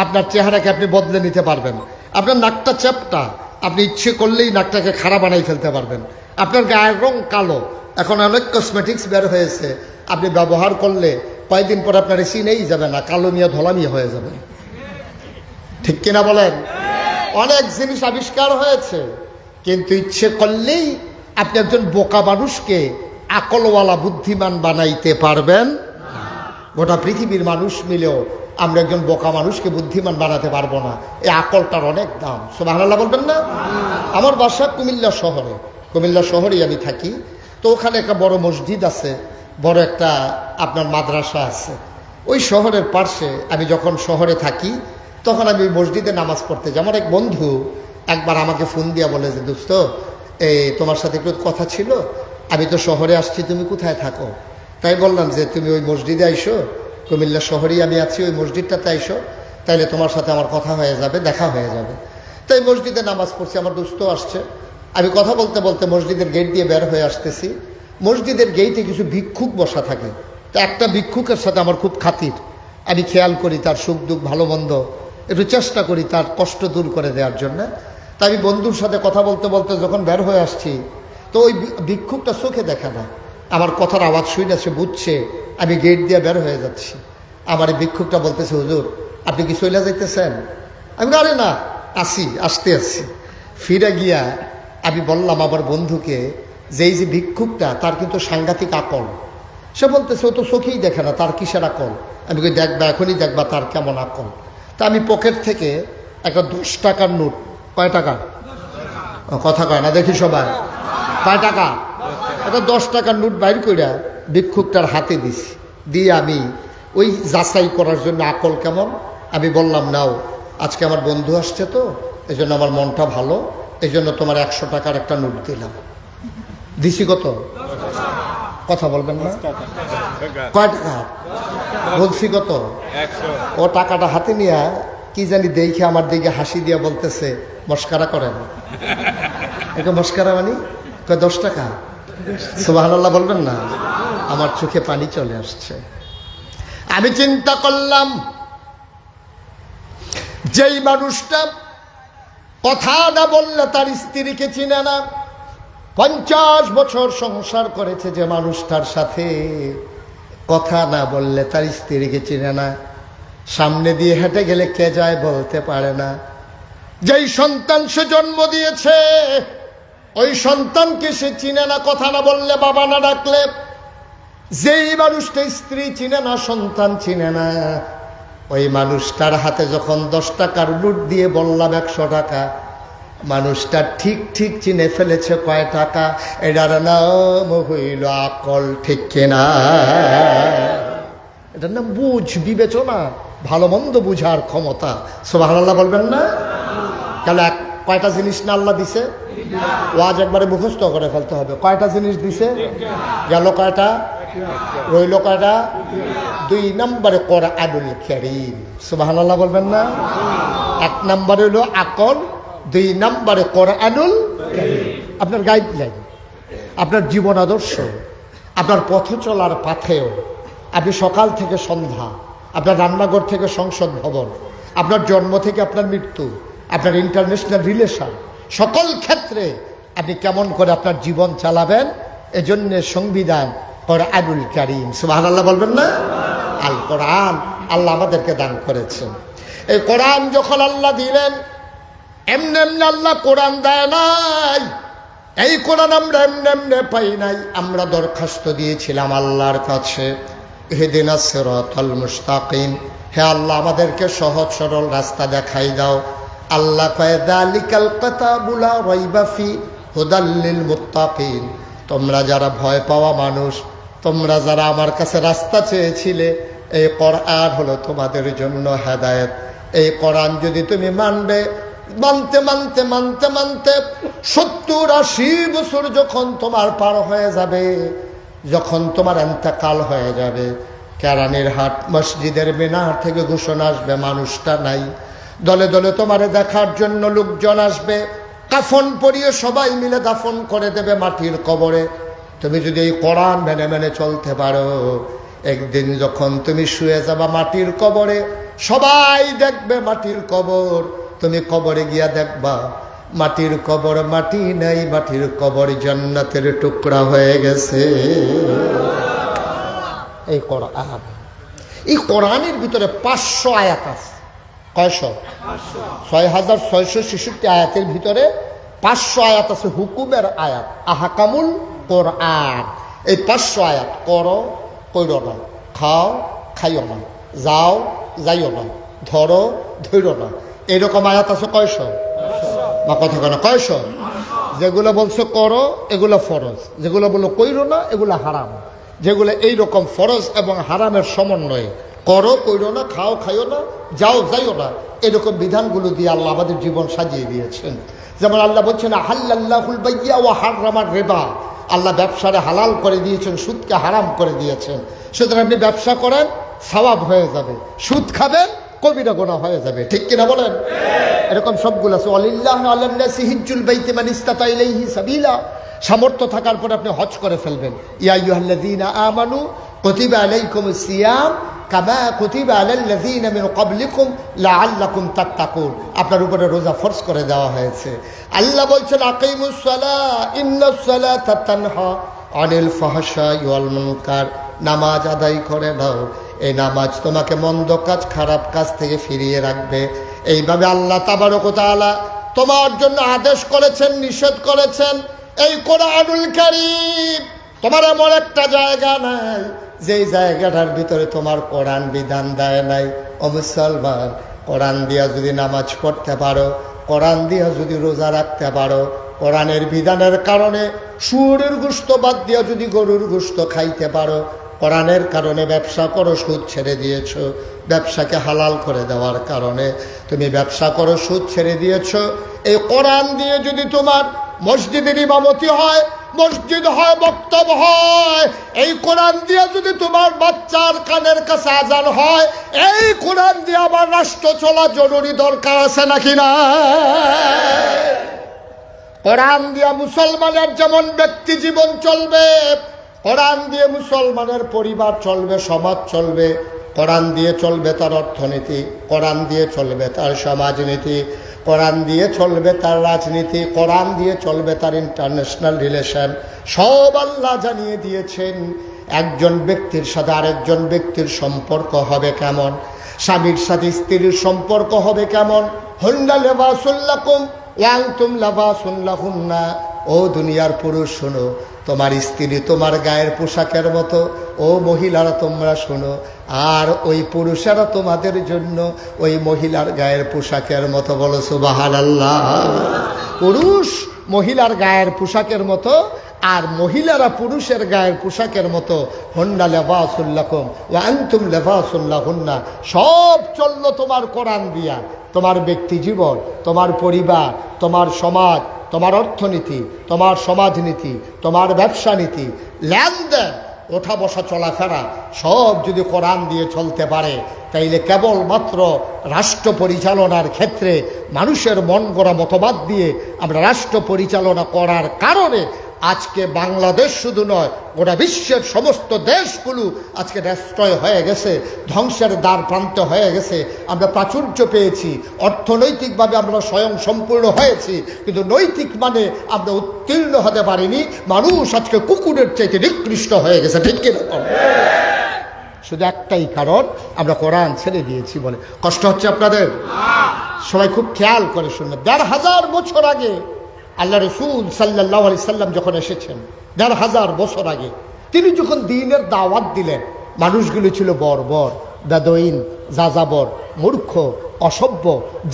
আপনার চেহারাকে আপনি বদলে নিতে পারবেন। আপনার নাকটা চ্যাপটা, আপনি ইচ্ছে করলেই নাকটাকে খারাপ বানাই ফেলতে পারবেন। আপনার গায়ের রং কালো, এখন অনেক কসমেটিক্স বের হয়েছে, আপনি ব্যবহার করলে কয়েকদিন পর আপনার চিনেই যাবে না, কালো মিয়া ধলা মিয়া হয়ে যাবে, ঠিক কিনা বলেন? অনেক জিনিস আবিষ্কার হয়েছে, কিন্তু ইচ্ছে করলেই আপনি একজন বোকা মানুষকে আকলওয়ালা বুদ্ধিমান বানাইতে পারবেন। গোটা পৃথিবীর মানুষ মিলেও আমরা একজন বোকা মানুষকে বুদ্ধিমান বানাতে পারবো না। এই আকলটার অনেক দাম, সুবহানাল্লাহ বলবেন না? আমার বাসা কুমিল্লা শহরে, কুমিল্লা শহরেই আমি থাকি। তো ওখানে একটা বড় মসজিদ আছে, বড় একটা আপনার মাদ্রাসা আছে। ওই শহরের পাশে আমি যখন শহরে থাকি তখন আমি ওই মসজিদে নামাজ পড়তে যাই। আমার এক বন্ধু একবার আমাকে ফোন দিয়া বলে যে, দোস্ত এই তোমার সাথে একটু কথা ছিল, আমি তো শহরে আসছি, তুমি কোথায় থাকো? তাই বললাম যে তুমি ওই মসজিদে আইসো, কুমিল্লা শহরেই আমি আছি, ওই মসজিদটাতে আইসো, তাইলে তোমার সাথে আমার কথা হয়ে যাবে, দেখা হয়ে যাবে। তাই মসজিদে নামাজ পড়ছি, আমার দোস্ত আসছে, আমি কথা বলতে বলতে মসজিদের গেট দিয়ে বের হয়ে আসতেছি। মসজিদের গেইটে কিছু ভিক্ষুক বসা থাকে, তা একটা ভিক্ষুকের সাথে আমার খুব খাতির, আমি খেয়াল করি তার সুখ দুঃখ ভালো মন্দ, একটু চেষ্টা করি তার কষ্ট দূর করে দেওয়ার জন্য। তা আমি বন্ধুর সাথে কথা বলতে বলতে যখন বের হয়ে আসছি, তো ওই ভিক্ষুকটা চোখে দেখে না, আমার কথার আওয়াজ শুনে সে বুঝছে আমি গেট দিয়ে বের হয়ে যাচ্ছি। আমার এই ভিক্ষুকটা বলতেছে, হুজুর আপনি কি চলে যাইতেছেন? আমি আরে না, আসতে আসছি। ফিরে গিয়া আমি বললাম আমার বন্ধুকে যে এই যে ভিক্ষুকটা, তার কিন্তু সাংঘাতিক আকল। সে বলতেছে ও তো চোখেই দেখে না, তার কিসের আকল? আমি কই দেখবা, এখনই দেখবা তার কেমন আকল। তা আমি পকেট থেকে একটা 10 টাকার নোট, কয় টাকা কথা কয় না দেখি সবাই, কয় টাকা, একটা 10 টাকার নোট বাইর কইরা ভিক্ষুকটার হাতে দিছি। দিয়ে আমি ওই যাচাই করার জন্য আকল কেমন, আমি বললাম নাও, আজকে আমার বন্ধু আসছে তো এই জন্য আমার মনটা ভালো, এই জন্য তোমার 100 টাকার একটা নোট দিলাম। দিছি কত? কথা বলবেন না, কয় টাকা বলছি কত? ও টাকাটা হাতে নিয়ে কি জানি দেখে আমার দিকে হাসি দিয়ে বলতেছে, মস্কারা করেন। এটা মস্কারা মানে? কয় 10 টাকা। সুবহানাল্লাহ বলবেন না, আমার চোখে পানি চলে আসছে। আমি চিন্তা করলাম, যেই মানুষটা কথা না বললে তার স্ত্রীকে চিনে না, 50 বছর সংসার করেছে যে মানুষটার সাথে, কথা না বললে তার স্ত্রীকে চিনে না, সামনে দিয়ে হেঁটে গেলে কে যায় বলতে পারে না, যেই সন্তান সে জন্ম দিয়েছে ওই সন্তানকে সে চিনে না, কথা না বললে, বাবা না ডাকলে, যেই মানুষটা স্ত্রী চিনে না, সন্তান চিনে না, ওই মানুষটার হাতে যখন 10 টাকার নোট দিয়ে বললাম 100 টাকা, মানুষটা ঠিক ঠিক চিনে ফেলেছে কয় টাকা। এটার নাম হইল আকল, ঠিক কিনা? এটার নাম বুঝ, বিবেচনা, ভালো মন্দ বুঝার ক্ষমতা। সুবহানাল্লাহ বলবেন না? তাহলে কয়টা জিনিস না আল্লাহ দিছে? ওয়াজ একবারে মুখস্থ করে ফেলতে হবে। কয়টা জিনিস দিছে? গেল কয়টা, রইল কয়টা? 2 নম্বরে কোরআনুল কারীম। সুবহানাল্লাহ বলবেন না? 1 নম্বরে হলো আকল, 2 নম্বরে কোরআনুল কারীম। আপনার গাইডলাইন, আপনার জীবন আদর্শ, আপনার পথ চলার পাথেয়, আপনি সকাল থেকে সন্ধ্যা, আপনার রান্নাঘর থেকে সংসদ ভবন, আপনার জন্ম থেকে আপনার মৃত্যু, আপনার ইন্টারন্যাশনাল রিলেশন, সকল ক্ষেত্রে আপনি কেমন করে আপনার জীবন চালাবেন, এজন্য সংবিধান কোরআনুল কারীম। সুবহানাল্লাহ বলবেন না? আল কোরআন আল্লাহ আমাদেরকে দান করেছেন। এই কোরআন যখন আল্লাহ দিলেন, এমনি এমনি আল্লাহ কোরআন দেয় নাই। এই কোরআন আমরা এমনি এমনি পাই নাই, আমরা দরখাস্ত দিয়েছিলাম আল্লাহর কাছে, ইহদিনাস সিরাতাল মুস্তাকিম, হে আল্লাহ আমাদেরকে সহজ সরল রাস্তা দেখাই দাও। আল্লাহ কয় যালিকাল কিতাবু লা রাইবা ফি হুদাল লিল মুত্তাকিন, তোমরা যারা ভয় পাওয়া মানুষ, তোমরা যারা আমার কাছে রাস্তা চেয়েছিলে, এই কোরআন হলো তোমাদের জন্য হেদায়েত। এই কোরআন যদি তুমি মানবে, মানতে মানতে মানতে মানতে 70-80 বছর যখন তোমার পার হয়ে যাবে, যখন তোমার ইন্তেকাল হয়ে যাবে, কেরানীর হাট মসজিদের মিনার থেকে ঘোষণা আসবে মানুষটা নাই, দলে দলে তোমারে দেখার জন্য লোকজন আসবে, কাফন পরিয়ে সবাই মিলে দাফন করে দেবে মাটির কবরে। তুমি যদি এই কোরআন মেনে মেনে চলতে পারো, একদিন যখন তুমি শুয়ে যাবা মাটির কবরে, সবাই দেখবে মাটির কবর, তুমি কবরে গিয়া দেখবা মাটির কবর মাটি নাই, মাটির কবর জান্নাতের টুকরা হয়ে গেছে। এই কোরআন, এই কোরআনের ভিতরে 500 আয়াত আছে। কয়শো? 6666 আয়াতের ভিতরে 500 আয়াত আছে হুকুমের আয়াত, আহকামুল কোরআন। এই 500 আয়াত, করো কইরো না, খাও খাইও না, যাও যাইও না, ধরো ধৈর্য না, এরকম আয়াত আছে কয়শো? বা কথা কেন কয়শো? যেগুলো বলছো করো এগুলো ফরজ, যেগুলো বলো কইরো না এগুলো হারাম, যেগুলো এইরকম ফরজ এবং হারামের সমন্বয়ে করো কইরো না, খাও খাইও না, যাও যাইও না, এরকম বিধানগুলো দিয়ে আল্লাহ আমাদের জীবন সাজিয়ে দিয়েছেন। যেমন আল্লাহ বলছেন আহাল্লাল্লাহুল বাইয়া ওয়া হাররামার রিবা, আল্লাহ ব্যবসারে হালাল করে দিয়েছেন, সুদকে হারাম করে দিয়েছেন। সুতরাং আপনি ব্যবসা করেন, সওয়াব হয়ে যাবে, সুদ খাবেন, কবিরা গুনাহ হয়ে যাবে, ঠিক কিনা বলেন? এরকম সবগুলো আছে। ওয়ালিল্লাহি আলান নাসি হিজ্জুল বাইতি মান ইসতাতা ইলাইহি সাবিলা, সামর্থ্য থাকার পর আপনি হজ করে ফেলবেন। ইয়া আইয়ুহাল্লাযীনা আমানু কুতিবা আলাইকুমুস সিয়াম কামা কুতিবা আলাল্লাযীনা মিন ক্বাবলিকুম লাআল্লাকুম তাত্তাকুন, আপনার উপরে রোজা ফরজ করে দেওয়া হয়েছে। আল্লাহ বলছেন আকিমুস সালাহ ইন্নাস সালাতা তানহা আনিল ফাহশাই ওয়াল মুনকার, নামাজ আদায় করে নাও, এই নামাজ তোমাকে মন্দ কাজ, খারাপ কাজ থেকে ফিরিয়ে রাখবে। এইভাবে আল্লাহ তাবারক ওয়া তাআলা তোমার জন্য আদেশ করেছেন, নিষেধ করেছেন। এই কোরআনুল কারীম তোমার এমন একটা জায়গা নাই যেই জায়গাটার ভিতরে তোমার কোরআন বিধান দেয় নাই। ও মুসলমান, কোরআন দিয়া যদি নামাজ পড়তে পারো, কোরআন দিয়া যদি রোজা রাখতে পারো, কোরআনের বিধানের কারণে শুয়োরের গোশত বাদ দিয়া যদি গরুর গোশত খাইতে পারো, কোরআনের কারণে ব্যবসা করো, সুদ ছেড়ে দিয়েছো, ব্যবসাকে হালাল করে দেওয়ার কারণে তুমি ব্যবসা করো, সুদ ছেড়ে দিয়েছো। এই কোরআন দিয়ে যদি তোমার মসজিদের ইমামতি হয়, মসজিদ হয়, বক্তব্য হয়, এই কোরআন দিয়ে যদি তোমার বাচ্চার কানের কাছে আজান হয়, এই কোরআন দিয়ে আমার রাষ্ট্র চলা জরুরি দরকার আছে নাকি না? কোরআন দিয়ে মুসলমানের যেমন ব্যক্তি জীবন চলবে, কোরআন দিয়ে মুসলমানের পরিবার চলবে, সমাজ চলবে, কোরআন দিয়ে চলবে তার অর্থনীতি, কোরআন দিয়ে চলবে তার সমাজনীতি, কোরআন দিয়ে চলবে তার রাজনীতি, কোরআন দিয়ে চলবে তার ইন্টারন্যাশনাল রিলেশন। সব আল্লাহ জানিয়ে দিয়েছেন। একজন ব্যক্তির সাথে আরেকজন ব্যক্তির সম্পর্ক হবে কেমন, স্বামীর সাথে স্ত্রীর সম্পর্ক হবে কেমন। হুন্না লিবাসুল লাকুম ওয়া আনতুম লিবাসুন লাহুন্না, ও দুনিয়ার পুরুষ শোনো, তোমার স্ত্রী তোমার গায়ের পোশাকের মতো, ও মহিলারা তোমরা শোনো, আর ওই পুরুষেরা তোমাদের জন্য ওই মহিলার গায়ের পোশাকের মতো। বলো সুবহানাল্লাহ। পুরুষ মহিলার গায়ের পোশাকের মতো, আর মহিলারা পুরুষের গায়ের পোশাকের মতো। হুন্না লিবাসুল লাকুম ওয়া আনতুম লিবাসুন লাহুন্না। সব চললো তোমার কোরআন দিয়া। তোমার ব্যক্তি জীবন, তোমার পরিবার, তোমার সমাজ, তোমার অর্থনীতি, তোমার সমাজনীতি, তোমার ব্যবসা নীতি, লেনদেন, ওঠা বসা চলাফেরা সব যদি কোরআন দিয়ে চলতে পারে, তাইলে কেবলমাত্র রাষ্ট্র পরিচালনার ক্ষেত্রে মানুষের মন গড়া মতবাদ দিয়ে আমরা রাষ্ট্র পরিচালনা করার কারণে আজকে বাংলাদেশ শুধু নয়, গোটা বিশ্বের সমস্ত দেশগুলো আজকে ডেস্ট্রয় হয়ে গেছে, ধ্বংসের দ্বার প্রান্ত হয়ে গেছে। আমরা প্রাচুর্য পেয়েছি, অর্থনৈতিকভাবে আমরা স্বয়ং সম্পূর্ণ হয়েছি, কিন্তু নৈতিক মানে আমরা উত্তীর্ণ হতে পারিনি। মানুষ আজকে কুকুরের চাইতে নিকৃষ্ট হয়ে গেছে, ঠিক কিনা? শুধু একটাই কারণ, আমরা কোরআন ছেড়ে দিয়েছি বলে। কষ্ট হচ্ছে আপনাদের? সবাই খুব খেয়াল করে শুনবেন। ১,৫০০ বছর আগে আল্লাহ রসুল সাল্লাল্লাহু আলাইহি সাল্লাম যখন এসেছেন, ১,৫০০ বছর আগে তিনি যখন দ্বীনের দাওয়াত দিলেন, মানুষগুলো ছিল বর্বর, বেদুইন, যাযাবর, মূর্খ, অসভ্য,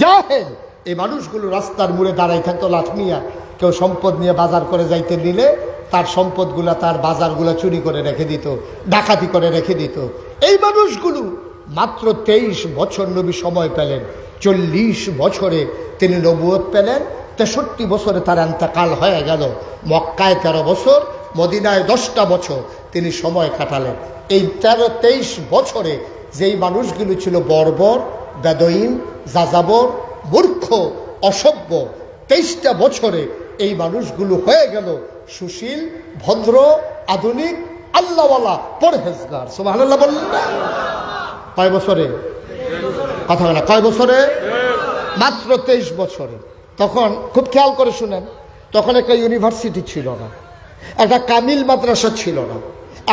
জাহেল। এই মানুষগুলো রাস্তার মোড়ে দাঁড়াই থাকতো লাঠি নিয়ে। কেউ সম্পদ নিয়ে বাজার করে যাইতে নিলে তার সম্পদগুলা, তার বাজারগুলো চুরি করে রেখে দিত, ডাকাতি করে রেখে দিত। এই মানুষগুলো মাত্র 23 বছর নবী সময় পেলেন। 40 বছরে তিনি নবুয়ত পেলেন। 63 বছরে তার ইন্তেকাল হয়ে গেল। মক্কায় 13 বছর, মদিনায় 10টা বছর তিনি সময় কাটালেন। এই 23 বছরে যেই মানুষগুলো ছিল বর্বর, বেদুইন, যাযাবর, মূর্খ, অসভ্য, 23টা বছরে এই মানুষগুলো হয়ে গেল সুশীল, ভদ্র, আধুনিক, আল্লাহওয়ালা, পরহেজগার। সুবহানাল্লাহ বললেন না? কয় বছরে? কথা বলা, কয় বছরে? মাত্র 23 বছরে। তখন খুব খেয়াল করে শুনেন, তখন একটা ইউনিভার্সিটি ছিল না, একটা কামিল মাদ্রাসা ছিল না,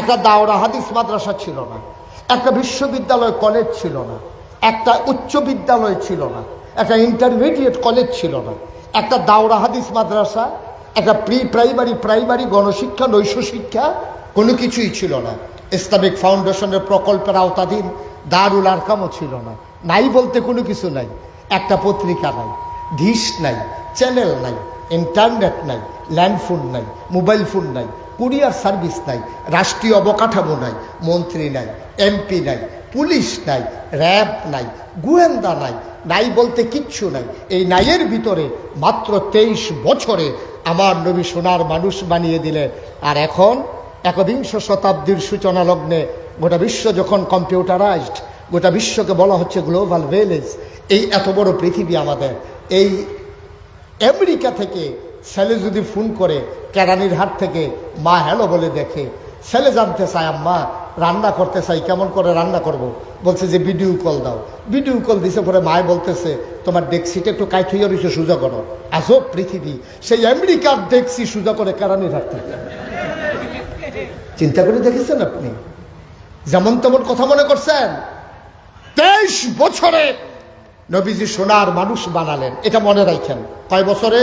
একটা দাওরা হাদিস মাদ্রাসা ছিল না, একটা বিশ্ববিদ্যালয় কলেজ ছিল না, একটা উচ্চ বিদ্যালয় ছিল না, একটা ইন্টারমিডিয়েট কলেজ ছিল না, একটা দাওরা হাদিস মাদ্রাসা, একটা প্রাইমারি গণশিক্ষা, নৈশ শিক্ষা, কোনো কিছুই ছিল না। ইসলামিক ফাউন্ডেশনের প্রকল্পের আওতাধীন দারুল আরকামও ছিল না। নাই বলতে কোনো কিছু নাই। একটা পত্রিকা নাই, ডিশ নাই, চ্যানেল নাই, ইন্টারনেট নাই, ল্যান্ড ফোন নাই, মোবাইল ফোন নাই, কুরিয়ার সার্ভিস নাই, রাষ্ট্রীয় অবকাঠামো নাই, মন্ত্রী নাই, এমপি নাই, পুলিশ নাই, র্যাব নাই, গোয়েন্দা নাই, নাই বলতে কিচ্ছু নাই। এই নাইয়ের ভিতরে মাত্র 23 বছরে আমার নবী সোনার মানুষ বানিয়ে দিলেন। আর এখন একবিংশ শতাব্দীর সূচনা লগ্নে গোটা বিশ্ব যখন কম্পিউটারাইজড, গোটা বিশ্বকে বলা হচ্ছে গ্লোবাল ভিলেজ, এই এত বড় পৃথিবী আমাদের, এই আমেরিকা থেকে ছেলে যদি ফোন করে কেরানির হাট থেকে, মা হ্যালো বলে দেখে, ছেলে জানতে চায় আম্মা রান্না করতে চাই, কেমন করে রান্না করব। বলছে যে ভিডিও কল দাও। ভিডিও কল দিছে, পরে মায় বলতেছে তোমার ডেক্সিটা একটু কাইট হইয়া রয়েছে, সোজা করো। আজব পৃথিবী, সেই আমেরিকার ডেক্সি সোজা করে কেরানির হাট থেকে। চিন্তা করে দেখেছেন আপনি? যেমন তেমন কথা মনে করছেন? 23 বছরে নবীজি সোনার মানুষ বানালেন। এটা মনে রাখেন। কয় বছরে?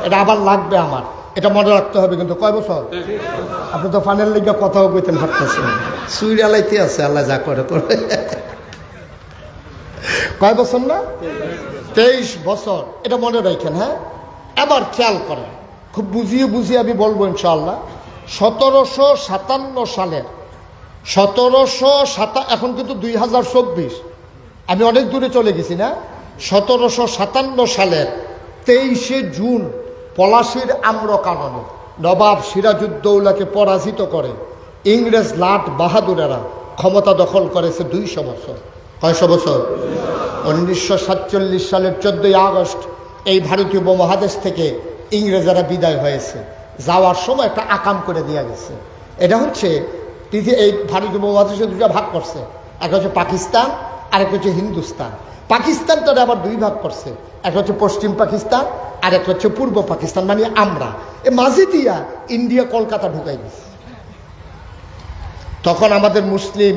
এটা আবার লাগবে আমার, এটা মনে রাখতে হবে। কিন্তু কয় বছর? আপনি তো ফানের লিগে কথাও কইতেন, ভাবতেছেন সুইর আলাইতে আছে, আল্লাহ যা করে করে। কয় বছর না? 23 বছর, এটা মনে রাখেন। হ্যাঁ, এবার খেয়াল করেন, খুব বুঝিয়ে বুঝিয়ে আমি বলবো ইনশাআল্লাহ। 1757 সালের 1757, এখন কিন্তু 2024, আমি অনেক দূরে চলে গেছি না। 1757 সালের 23শে জুন পলাশির আম্রকাননে নবাব সিরাজউদ্দৌলাকে পরাজিত করে ইংরেজ লাট বাহাদুরেরা ক্ষমতা দখল করেছে 200 বছর। কয়শো বছর? 1947 সালের 14ই আগস্ট এই ভারতীয় উপমহাদেশ থেকে ইংরেজরা বিদায় হয়েছে। যাওয়ার সময় একটা আকাম করে দেওয়া গেছে। এটা হচ্ছে এই ভারতীয় উপমহাদেশে দুটা ভাগ করছে, একটা হচ্ছে পাকিস্তান আর একটা হচ্ছে হিন্দুস্তান। পাকিস্তানটা আবার 2 ভাগ করছে, একটা হচ্ছে পশ্চিম পাকিস্তান আর একটা হচ্ছে পূর্ব পাকিস্তান, মানে আমরা। এ মাঝে দিয়া ইন্ডিয়া কলকাতা ঢুকাই দিচ্ছে। তখন আমাদের মুসলিম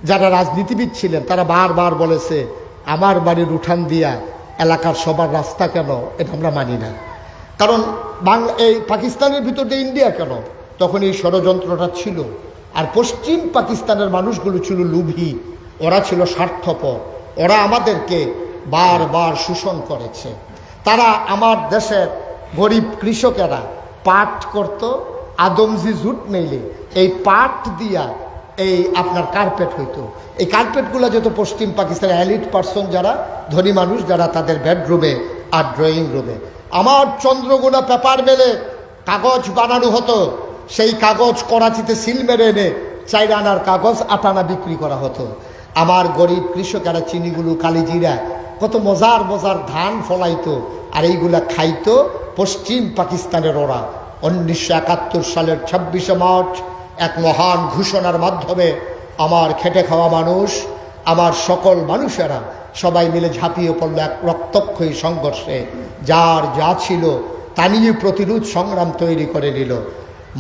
যারা রাজনীতিবিদ ছিলেন তারা বারবার বলেছে আমার বাড়ির উঠান দিয়া এলাকার সবার রাস্তা কেন, এটা আমরা মানি না। কারণ এই পাকিস্তানের ভিতর দিয়ে ইন্ডিয়া কেন, তখন এই ষড়যন্ত্রটা ছিল। আর পশ্চিম পাকিস্তানের মানুষগুলো ছিল লোভী, ওরা ছিল স্বার্থপর, ওরা আমাদেরকে বারবার শোষণ করেছে। তারা আমার দেশের গরিব কৃষকেরা পাট করত, আদমজি জুট মেলে এই পাট দিয়া এই আপনার কার্পেট হইতো। এই কার্পেটগুলো যেত পশ্চিম পাকিস্তানের এলিট পার্সন, যারা ধনী মানুষ, যারা তাদের বেডরুমে আর ড্রয়িং রুমে। আমার চন্দ্রগুনা পেপার মেলে কাগজ বানানো হতো, সেই কাগজ করাচিতে সিল মেরে এনে 4 আনার কাগজ 8 আনা বিক্রি করা হতো। আমার গরিব কৃষকেরা চিনিগুলো, কালিজিরা, কত মজার মজার ধান ফলাইতো, আর এইগুলা খাইতো পশ্চিম পাকিস্তানের ওরা। 1971 সালের 26শে মার্চ এক মহান ঘোষণার মাধ্যমে আমার খেটে খাওয়া মানুষ, আমার সকল মানুষেরা সবাই মিলে ঝাঁপিয়ে পড়লো এক রক্তক্ষয়ী সংঘর্ষে। যার যা ছিল তা নিয়ে প্রতিরোধ সংগ্রাম তৈরি করে নিল।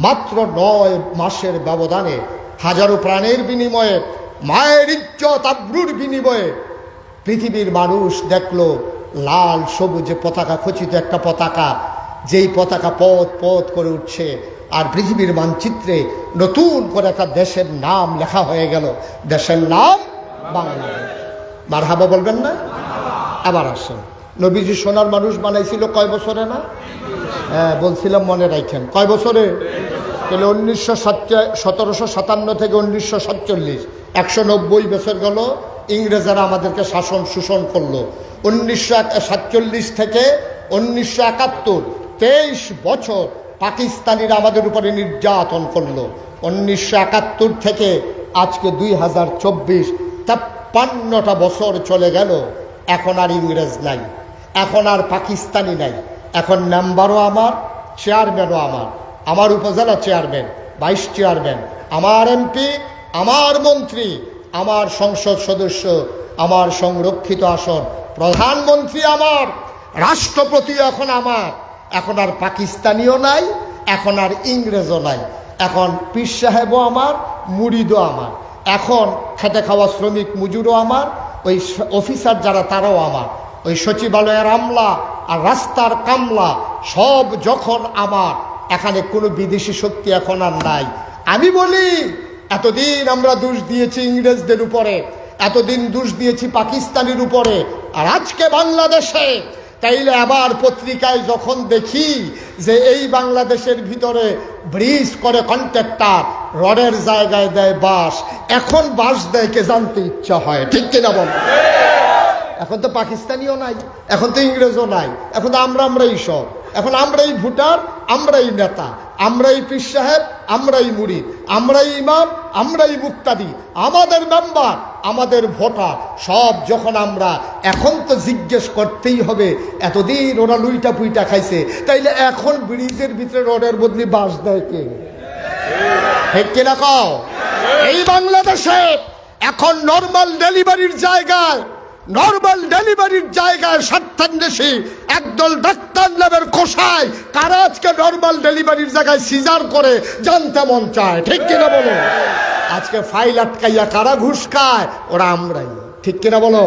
মাত্র 9 মাসের ব্যবধানে হাজারো প্রাণের বিনিময়ে, মায়ের ইজ্জত আব্রুর বিনিময়ে পৃথিবীর মানুষ দেখলো লাল সবুজে পতাকা খচিত একটা পতাকা, যেই পতাকা পথ পথ করে উঠছে। আর পৃথিবীর মানচিত্রে নতুন করে একটা দেশের নাম লেখা হয়ে গেল, দেশের নাম বাংলাদেশ। মারহাবা বলবেন না? আবার আসেন, নবীজি সোনার মানুষ বানাইছিল কয় বছরে না? হ্যাঁ, বলছিলাম মনে রাখেন। কয় বছরে? তাহলে 1757 থেকে 1947, 190 বছর গেল ইংরেজরা আমাদেরকে শাসন শোষণ করলো। 1947 থেকে 1971, 23 বছর পাকিস্তানিরা আমাদের উপরে নির্যাতন করলো। 1971 থেকে আজকে 2024, 53টা বছর চলে গেল। এখন আর ইংরেজ নাই, এখন আর পাকিস্তানি নাই, এখন মেম্বারও আমার, চেয়ারম্যানও আমার, আমার উপজেলা চেয়ারম্যান, ভাইস চেয়ারম্যান, আমার এমপি, আমার মন্ত্রী, আমার সংসদ সদস্য, আমার সংরক্ষিত আসন, প্রধানমন্ত্রী আমার, রাষ্ট্রপতি এখন আমার। এখন আর পাকিস্তানিও নাই, এখন আর ইংরেজও নাই, এখন পীর সাহেবও আমার, মুরিদও আমার, এখন খেটে খাওয়া শ্রমিক মজুরও আমার, ওই অফিসার যারা তারাও আমার, ওই সচিবালয়ের আমলা আর রাস্তার কামলা সব যখন আমার। এখানে কোনো বিদেশি শক্তি এখন আর নাই। আমি বলি এতদিন আমরা দোষ দিয়েছি ইংরেজদের উপরে, এতদিন দোষ দিয়েছি পাকিস্তানের উপরে, আর আজকে বাংলাদেশে তাইলে আবার পত্রিকায় যখন দেখি যে এই বাংলাদেশের ভিতরে ব্রিজ করে কন্ট্রাক্টর, রডের জায়গায় দেয় বাঁশ, এখন বাঁশ দেয় কে জানতে ইচ্ছা হয়, ঠিক কিনা বল? এখন তো পাকিস্তানিও নাই, এখন তো ইংরেজও নাই, এখন তো আমরাই সব, এখন আমরাই ভোটার, আমরাই নেতা, আমরাই পীর সাহেব, আমরাই মুরিদ, আমরাই ইমাম, আমরাই মুক্তাদি, আমাদের মেম্বার, আমাদের ভোটার সব যখন আমরা, এখন তো জিজ্ঞেস করতেই হবে এতদিন ওরা লুইটা পুইটা খাইছে, তাইলে এখন ব্রিজের ভিতরে রডের বদলি বাঁশ দেয় কে? ঠিক কিনা কও? এই বাংলাদেশে এখন নর্মাল ডেলিভারির জায়গায় স্বার্থান্বেষী একদল ডাক্তার নামের কোষায় কারা আজকে নর্মাল ডেলিভারির জায়গায় সিজার করে জানতে মন চায়, ঠিক কিনা বলো? আজকে ফাইল আটকাইয়া কারা ঘুষ খায়? ওরা আমরাই, ঠিক কিনা বলো?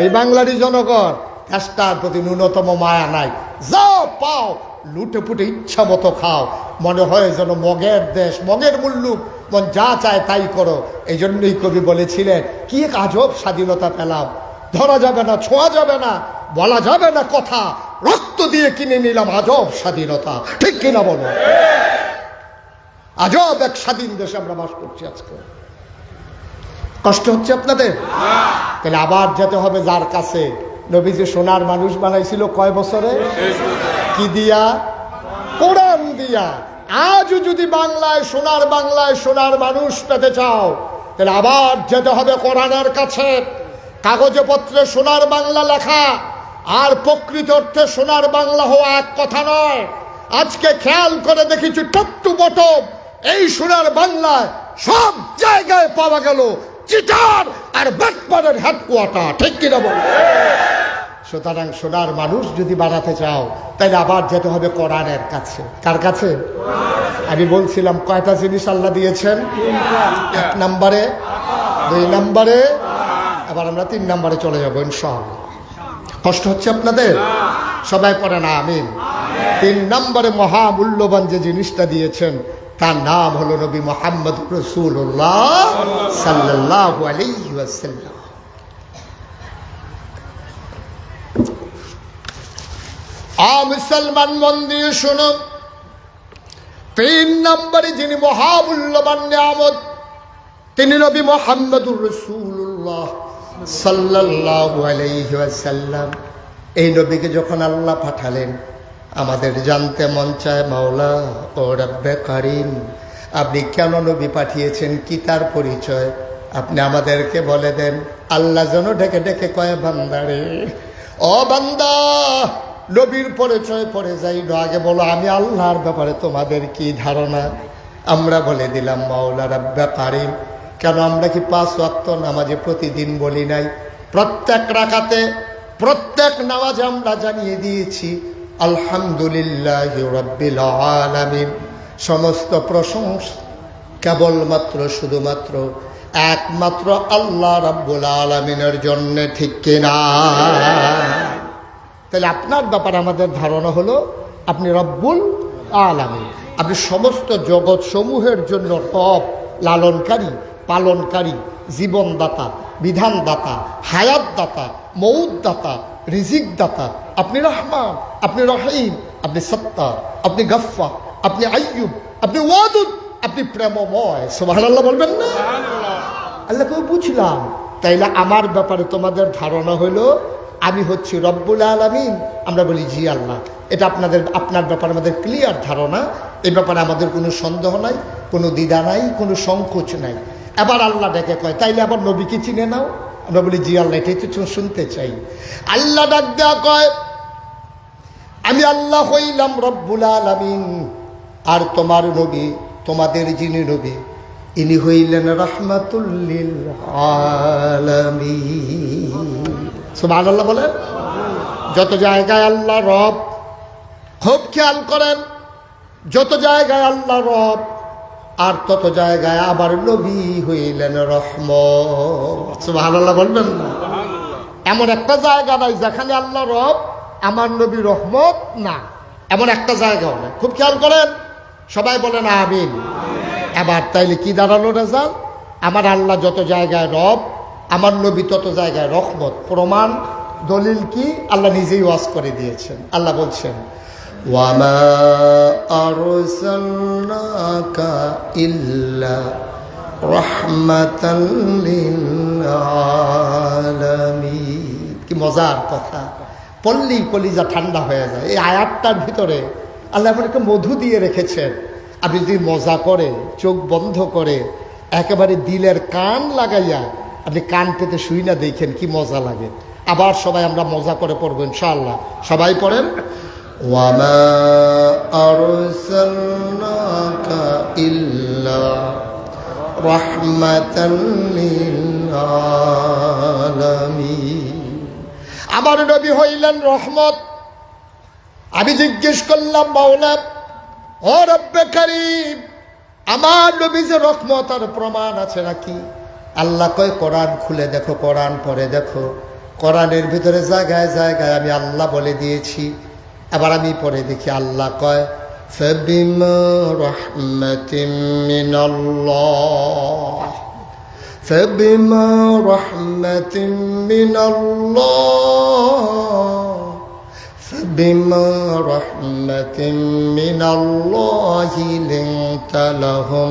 এই বাংলারই জনগণ দেশটার প্রতি ন্যূনতম মায়া নাই, যা পাও লুটে পুটে ইচ্ছা মতো খাও, মনে হয় যেন মগের দেশ, মগের মুল্লুক, মন যা চায় তাই করো। এই জন্যই কবি বলেছিলেন, কি এক আজব স্বাধীনতা পেলাম, ধরা যাবে না, ছোঁয়া যাবে না, বলা যাবে না কথা, রক্ত দিয়ে কিনে নিলাম আজব স্বাধীনতা, ঠিক কিনা বলো? আজব এক স্বাধীন দেশে আমরা বাস করছি আজকে। কষ্ট হচ্ছে আপনাদের? তাহলে আবার যেতে হবে যার কাছে নবীজি সোনার মানুষ বানাইছিল কয় বছরে? কি দিয়া? কোরআন দিয়া। আজও যদি বাংলায় সোনার মানুষ পেতে চাও, তাহলে আবার যেতে হবে কোরআনের কাছে। কাগজে পত্রে সোনার বাংলা লেখা আর প্রকৃত অর্থে সোনার বাংলা হওয়া এক কথা নয়। আজকে খেয়াল করে দেখেছি টপ টু বটম এই সোনার বাংলায় সব জায়গায় পাওয়া গেল চিটার আর বাটপারের হেডকোয়ার্টার, ঠিক কিনা বল? সুতরাং সোনার মানুষ যদি বানাতে চাও তাহলে আবার যেতে হবে কোরআনের কাছে। কার কাছে? আমি বলছিলাম কয়টা জিনিস আল্লাহ দিয়েছেন? 1 নম্বরে, 2 নম্বরে, আবার আমরা 3 নম্বরে চলে যাবো ইনশাআল্লাহ। কষ্ট হচ্ছে আপনাদের? সবাই পড়েন আমিন। 3 নম্বরে মহামূল্যবান যে জিনিসটা দিয়েছেন তার নাম হলো নবী মুহাম্মদ রাসূলুল্লাহ সাল্লাল্লাহু আলাইহি ওয়াসাল্লাম। মুসলমান মন দিয়ে শোনো, 3 নম্বরে যিনি মহামূল্যবান নিয়ামত তিনি নবী মুহাম্মদুর রাসূলুল্লাহ সাল্লাল্লাহু আলাইহি ওয়াসাল্লাম। এই নবীকে যখন আল্লাহ পাঠালেন, আমাদের জানতে মন চায় মাওলা ও রব্বে কারীম, আপনি কেন নবী পাঠিয়েছেন, কি তার পরিচয় আপনি আমাদেরকে বলে দেন। আল্লাহ যেন ডেকে ডেকে কয়, বান্দারে ও বান্দা, নবীর পরিচয় পড়ে যাই না, আগে বলো আমি আল্লাহর ব্যাপারে তোমাদের কি ধারণা। আমরা বলে দিলাম মাওলা রব্বে কারীম। কেন আমরা কি 5 ওয়াক্ত নামাজে প্রতিদিন বলি নাই? প্রত্যেক রাকাতে, প্রত্যেক নামাজে আমরা জানিয়ে দিয়েছি আলহামদুলিল্লাহি রাব্বিল আলামিন। সমস্ত প্রশংসা কেবলমাত্র শুধুমাত্র একমাত্র আল্লাহ রাব্বুল আলামিনের জন্য, ঠিক কিনা? তাহলে আপনার ব্যাপারে আমাদের ধারণা হলো আপনি রব্বুল আলামিন, আপনি সমস্ত জগৎ সমূহের জন্য রব, লালনকারী, পালনকারী, জীবনদাতা, বিধানদাতা, হায়াতদাতা, মৌতদাতা, রিজিক দাতা। আপনি রহমান, আপনি রহিম, আপনি সত্তার, আপনি গফফার, আপনি আইয়ুব, আপনি ওয়াদুদ, আপনি প্রেমময়। সুবহানাল্লাহ বলবেন না? আল্লাহকেও বুঝলাম। তাইলে আমার ব্যাপারে তোমাদের ধারণা হলো আমি হচ্ছি রব্বুল আলামিন। আমরা বলি জি আল্লাহ। এটা আপনার ব্যাপারে আমাদের ক্লিয়ার ধারণা। এই ব্যাপারে আমাদের কোনো সন্দেহ নাই, কোনো দ্বিধা নাই, কোনো সংকোচ নাই। এবার আল্লাহ ডেকে কয়, তাইলে আবার নবীকে চিনে নাও। আমরা বলি জি আল্লাহ, এটাই তো শুনতে চাই। আল্লাহ ডাক দেয়া কয়, আমি আল্লাহ হইলাম রব্বুল আলামিন, আর তোমার নবী, তোমাদের যিনি নবী, ইনি হইলেন রাহমাতুল লিল আলামিন। সুবহানাল্লাহ বলেন। যত জায়গায় আল্লাহ রব, খুব খেয়াল করেন, যত জায়গায় আল্লাহ রব আর তত জায়গায় আবার নবী হইলেন রহমত। সুবহানাল্লাহ বলবেন না? এমন একটা জায়গা নাই যেখানে আল্লাহ রব আমার নবী রহমত না, এমন একটা জায়গাও না। খুব খেয়াল করেন, সবাই বলেন আমিন। এবার তাইলে কি দাঁড়ালো রেজাল্ট? আমার আল্লাহ যত জায়গায় রব, আমার নবী তত জায়গায় রহমত। প্রমাণ দলিল কি? আল্লাহ নিজেই ওয়াজ করে দিয়েছেন। আল্লাহ বলছেন ওয়ামা আরসালনাকা ইল্লা রাহমাতাল লিল আলামিন। কি মজার কথা, পল্লী কলিজা ঠান্ডা হয়ে যায়। এই আয়াতটার ভিতরে আল্লাহ এমন একটা মধু দিয়ে রেখেছেন, আপনি যদি মজা করে চোখ বন্ধ করে একেবারে দিলের কান লাগাইয়া আপনি কান পেতে শুই না, দেখেন কি মজা লাগে। আবার সবাই আমরা মজা করে পড়বো ইনশাআল্লাহ। সবাই পড়েন ওয়ামা আরসালনাকা ইল্লা রাহমাতাল লিল আলামিন। আমার নবী হইলেন রহমত। আমি জিজ্ঞেস করলাম মাওলা ও রব্বে কারীম, আমার নবী যে রহমত আর প্রমাণ আছে নাকি? আল্লাহ কয় কোরআন খুলে দেখো, কোরআন পড়ে দেখো। কোরআনের ভিতরে জায়গায় জায়গায় আমি আল্লাহ বলে দিয়েছি। এবার আমি পড়ে দেখি আল্লাহ কয় ফাবিমা রাহমাতিন মিনাল্লাহ, ফাবিমা রাহমাতিন মিনাল্লাহ, ফাবিমা রাহমাতিন মিনাল্লাহি লিনতা লাহুম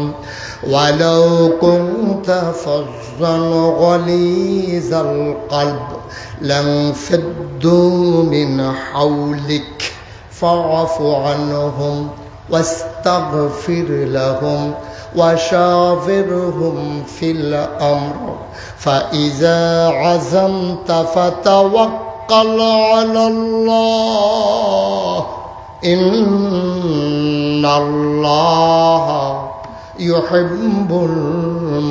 ওয়ালাউ কুনতা ফাজ্জান গালিজাল কলব লানফাদ্দু মিন হাওলিক ফাআফু আনহুম ওয়াস্তাগফির লাহুম ওয়াশাবিরহুম ফিল আমর ফাইযা আযামতা ফাতাওয়াক্কাল আলাল্লাহ ইন্নাল্লাহা ইউহিব্বুল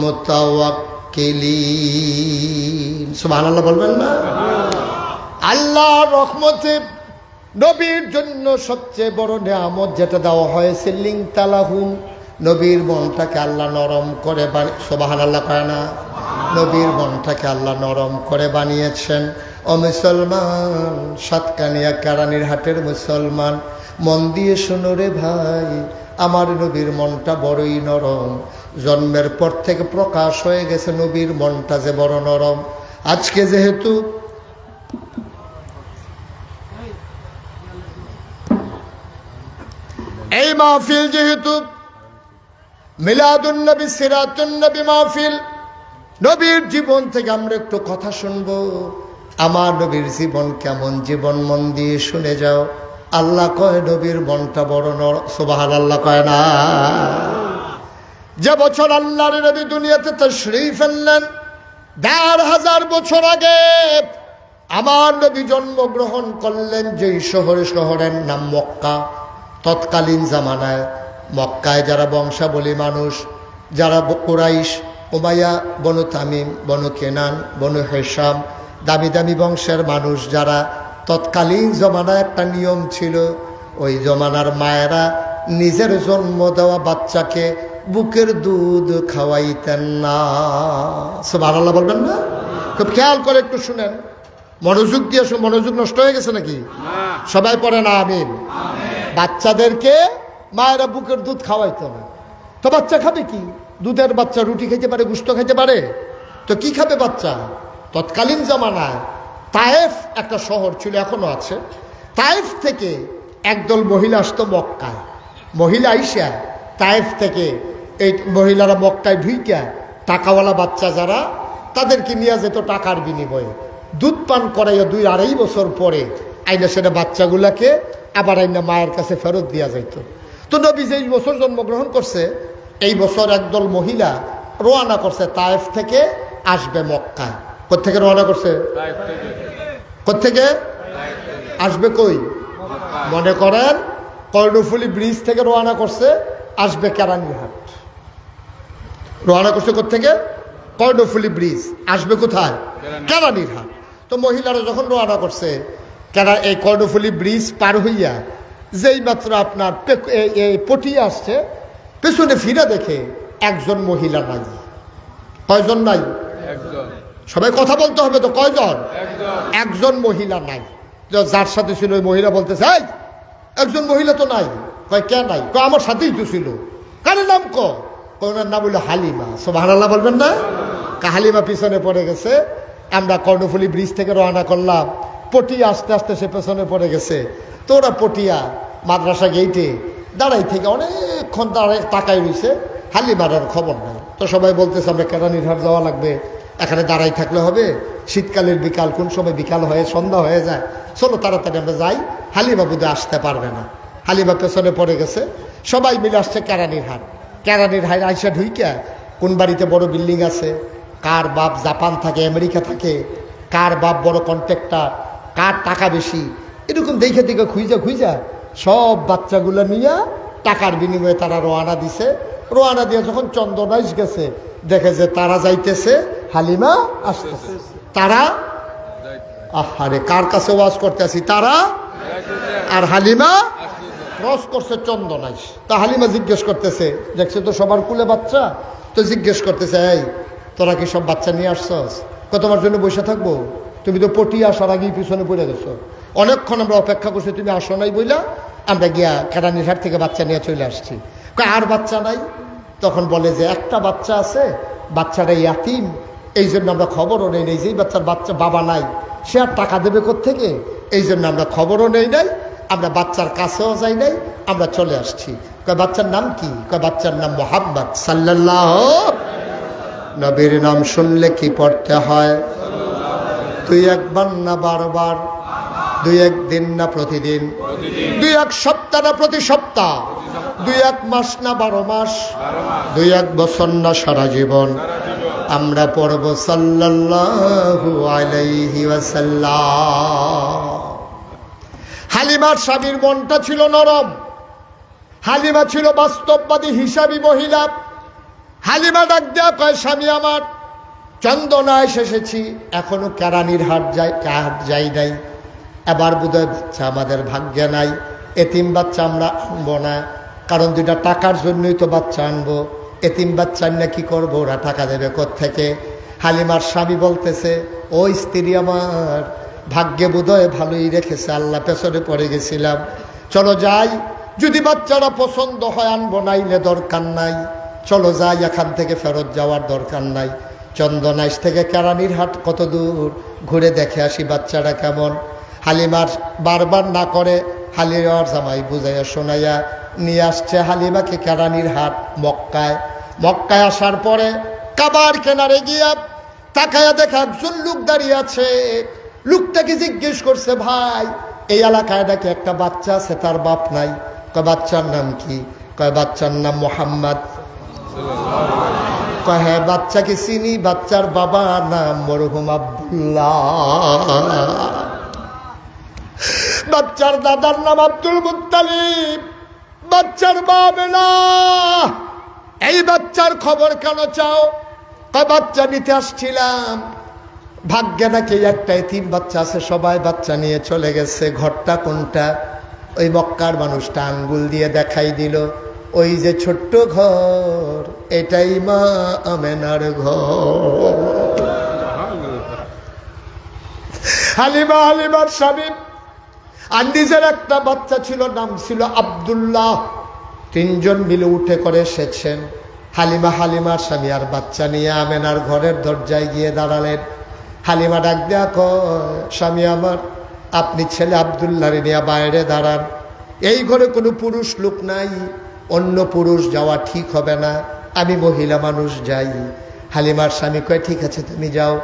মুতাওয়াক্কিলিন। সুবহানাল্লাহ বলবেন না? আল্লাহর রহমতে নবীর জন্য সবচেয়ে বড় নিয়ামত যেটা দেওয়া হয়েছে লিনতা লাহুম, নবীর মনটাকে আল্লাহ নরম করে সুবহানাল্লাহ কয় না? নবীর মনটাকে আল্লাহ নরম করে বানিয়েছেন। ও মুসলমান, সাতকানিয়া কেরানীর হাটের মুসলমান, মন দিয়ে শোনো রে ভাই, আমার নবীর মনটা বড়ই নরম। জন্মের পর থেকে প্রকাশ হয়ে গেছে নবীর মনটা যে বড় নরম। আজকে যেহেতু এই মাহফিল, যেহেতু মিলাদুন নবী সিরাতুন নবী মাহফিল, নবীর জীবন থেকে আমরা একটু কথা শুনবো। আমার নবীর জীবন কেমন, জীবন মন দিয়ে শুনে যাও। আল্লাহ কয় নবীর মনটা বড় নরম। সুবহানাল্লাহ কয় না? যে বছর আল্লাহর নবী দুনিয়াতে তাশরীফ আনলেন, ১,৫০০ বছর আগে আমার নবী জন্মগ্রহণ করলেন যেই শহরের নাম মক্কা। তৎকালীন জামানায় মক্কায় যারা বংশাবলী মানুষ, যারা কুরাইশ, উমাইয়া, বনু তামিম, বনু কেনান, বনু হেশাম, দামি দামি বংশের মানুষ যারা, তৎকালীন জমানায় একটা নিয়ম ছিল, ওই জমানার মায়েরা নিজের জন্ম দেওয়া বাচ্চাকে বুকের দুধ খাওয়াইতেন না। সুবহানাল্লাহ বলবেন না? খুব খেয়াল করে একটু শুনেন, মনোযোগ দিয়ে। মনোযোগ নষ্ট হয়ে গেছে নাকি? সবাই পড়ে না আমিন। বাচ্চাদেরকে মায়েরা বুকের দুধ খাওয়াইতো না। তো বাচ্চা খাবে কি? দুধের বাচ্চা রুটি খেতে পারে, গোশত খেতে পারে, তো কি খাবে বাচ্চা? তৎকালীন জামানায় তায়েফ একটা শহর ছিল, এখনো আছে। তায়েফ থেকে একদল মহিলা আসতো মক্কায়। মহিলা আইসা তায়েফ থেকে এই মহিলারা মক্কায় ঢুইকা টাকাওয়ালা বাচ্চা যারা, তাদেরকে নিয়ে যেত টাকার বিনিময়ে। দুধ পান করাইয়া ২-২.৫ বছর পরে আইনা সেটা বাচ্চাগুলাকে আবার আইনা মায়ের কাছে ফেরত দেওয়া যাইত। তো নবী যেই বছর জন্মগ্রহণ করছে, এই বছর একদল মহিলা রওনা করছে তায়েফ থেকে আসবে মক্কায়। কোত্থেকে রওনা করছে? কোত্থেকে আসবে? কই? মনে করেন কর্ণফুলী ব্রিজ থেকে রওনা করছে, আসবে কেরানীরহাট। রওনা করছে কোত্থেকে? কর্ণফুলী ব্রিজ, আসবে কোথায়? কেরানীরহাট। তো মহিলারা যখন রওনা করছে, এই কর্ণফুলী ব্রিজ পার হইয়া যেই মাত্র আপনার পটিয়ে আসছে, পেছনে ফিরে দেখে একজন মহিলা নাই। কয়জন নাই? সবাই কথা বলতে হবে তো, কয়জন? একজন মহিলা নাই। যার সাথে ছিল ওই মহিলা বলতেছে, এই একজন মহিলা তো নাই। কয় কে নাই? কয় আমার সাথেই তো ছিল। কার নাম? ওনার নাম হইল হালিমা। সুবহানাল্লাহ বলবেন না? হালিমা পিছনে পড়ে গেছে। আমরা কর্ণফুলী ব্রিজ থেকে রওনা করলাম, পটিয়া আস্তে আস্তে সে পেছনে পড়ে গেছে। তো ওরা পটিয়া মাদ্রাসা গেইটে দাঁড়াই থেকে অনেকক্ষণ দাঁড়ায় তাকাই রয়েছে, হালিমার আর খবর নাই। তো সবাই বলতেছে আমরা কেরানীরহাট যাওয়া লাগবে, এখানে দাঁড়াই থাকলে হবে, শীতকালের বিকাল, কোন সময় বিকাল হয়ে সন্ধ্যা হয়ে যায়, চলো তাড়াতাড়ি আমরা যাই, হালিমা বোধহয় আসতে পারবে না। হালিমা পেছনে পড়ে গেছে। সবাই মিলে আসছে কেরানীরহাট। কেরানীরহাট আইসা ঢুইকা কোন বাড়িতে বড় বিল্ডিং আছে, কার বাপ জাপান থাকে, আমেরিকা থাকে, কার বাপ বড় কন্ট্রাক্টর, কার টাকা বেশি, এরকম দেখে দেখে খুঁজা সব বাচ্চাগুলো নিয়ে টাকার বিনিময়ে তারা রওনা দিছে। রওনা দিয়ে যখন চন্দনাইশ গেছে, দেখে যে তারা যাইতেছে, হালিমা আসতেছে। তারা আহারে কার কাছে ওয়াজ করতে আসি, তারা আর হালিমা ক্রস করছে চন্দনাইশ। তা হালিমা জিজ্ঞেস করতেছে, দেখছে তো সবার কুলে বাচ্চা, তো জিজ্ঞেস করতেছে, এই তোরা কি সব বাচ্চা নিয়ে আসছস? তোমার জন্য বসে থাকবো, তুমি তো পটিয়া আসার আগেই পিছনে পড়ে গেছো, অনেকক্ষণ আমরা অপেক্ষা করছি, তুমি আসো নাই বইলা আমরা গিয়া কেরানীরহাট থেকে বাচ্চা নিয়ে চলে আসছি। আর বাচ্চা নাই? তখন বলে যে একটা বাচ্চা আছে, বাচ্চাটা ইয়াতিম, এই জন্য আমরা খবরও নেই নাই, যেই বাচ্চা বাবা নাই সে আর টাকা দেবে কোত্থেকে, এই জন্য আমরা খবরও নেই নাই, আমরা বাচ্চার কাছেও যাই নাই, আমরা চলে আসছি। কয় বাচ্চার নাম কি? কয় বাচ্চার নাম মুহাম্মদ সাল্লাল্লাহু। নবীর নাম শুনলে কি পড়তে হয়? দুই একবার না বারবার, দুই এক দিন না প্রতিদিন, দুই এক সপ্তাহ না প্রতি সপ্তাহ, দুই এক মাস না 12 মাস, দুই এক বছর না সারা জীবন আমরা পড়ব সাল্লাল্লাহু আলাইহি ওয়াসাল্লাম। হালিমার স্বামীর মনটা ছিল নরম, হালিমা ছিল বাস্তববাদী হিসাবী মহিলা। হালিমা ডাক দেয়া কয়, স্বামী আমার, চন্দনায় এসেছি, এখনো কেরানীরহাট যাই নাই, এবার বোধহয় বাচ্চা আমাদের ভাগ্যে নাই, এতিম বাচ্চা আমরা আনবো না, কারণ দুইটা টাকার জন্যই তো বাচ্চা আনবো, এতিম বাচ্চা না কি করবো, ওরা টাকা দেবে কোত্থেকে? হালিমার স্বামী বলতেছে, ও স্ত্রী আমার, ভাগ্যে বোধহয় ভালোই রেখেছে, আল্লাহ পেছনে পড়ে গেছিলাম, চলো যাই, যদি বাচ্চারা পছন্দ হয় আনবো, নাইলে দরকার নাই, চলো যাই, এখান থেকে ফেরত যাওয়ার দরকার নাই। চন্দনাইশ থেকে কেরানীরহাট কত দূর, ঘুরে দেখে আসি বাচ্চাটা কেমন। হালিমার বারবার না করে হালিমার জামাই বুঝাইয়া শোনাইয়া নিয়ে আসছে হালিমাকে কেরানীরহাট মক্কায়। মক্কায় আসার পরে কাবার কেনারে গিয়া তাকায়া দেখা একজন লোক দাঁড়িয়ে আছে। লোকটাকে জিজ্ঞেস করছে, ভাই এই এলাকায় নাকি একটা বাচ্চা আছে, তার বাপ নাই। কয় বাচ্চার নাম কি? কয় বাচ্চার নাম মুহাম্মদ। কয় হ্যাঁ বাচ্চাকে চিনি, বাচ্চার বাবা নাম মরহুম আব্দুল্লাহ, বাচ্চার দাদার নাম আব্দুল মুত্তালিব, বাচ্চার বাপ না। এই বাচ্চার খবর কেন চাও? কয় বাচ্চা নিতে আসছিলাম, ভাগ্যে নাকি একটা এতিম বাচ্চা আছে, সবাই বাচ্চা নিয়ে চলে গেছে। ঘরটা কোনটা? ওই মক্কার মানুষটা আঙ্গুল দিয়ে দেখাই দিল, ওই যে ছোট্ট ঘর, এটাই মা আমেনার ঘর। হালিমার স্বামী আর নিজের একটা বাচ্চা ছিল, নাম ছিল আব্দুল্লাহ। তিনজন মিলে উঠে করে এসেছেন। হালিমার স্বামী আর বাচ্চা নিয়ে আমেনার ঘরের দরজায় গিয়ে দাঁড়ালেন। হালিমা ডাক দেয়া কয়, স্বামী আমার, আপনি ছেলে আব্দুল্লাহর নিয়ে বাইরে দাঁড়ান, এই ঘরে কোনো পুরুষ লোক নাই, অন্য পুরুষ যাওয়া ঠিক হবে না, আমি মহিলা মানুষ যাই। হালিমার স্বামী কয়, ঠিক আছে তুমি যাও।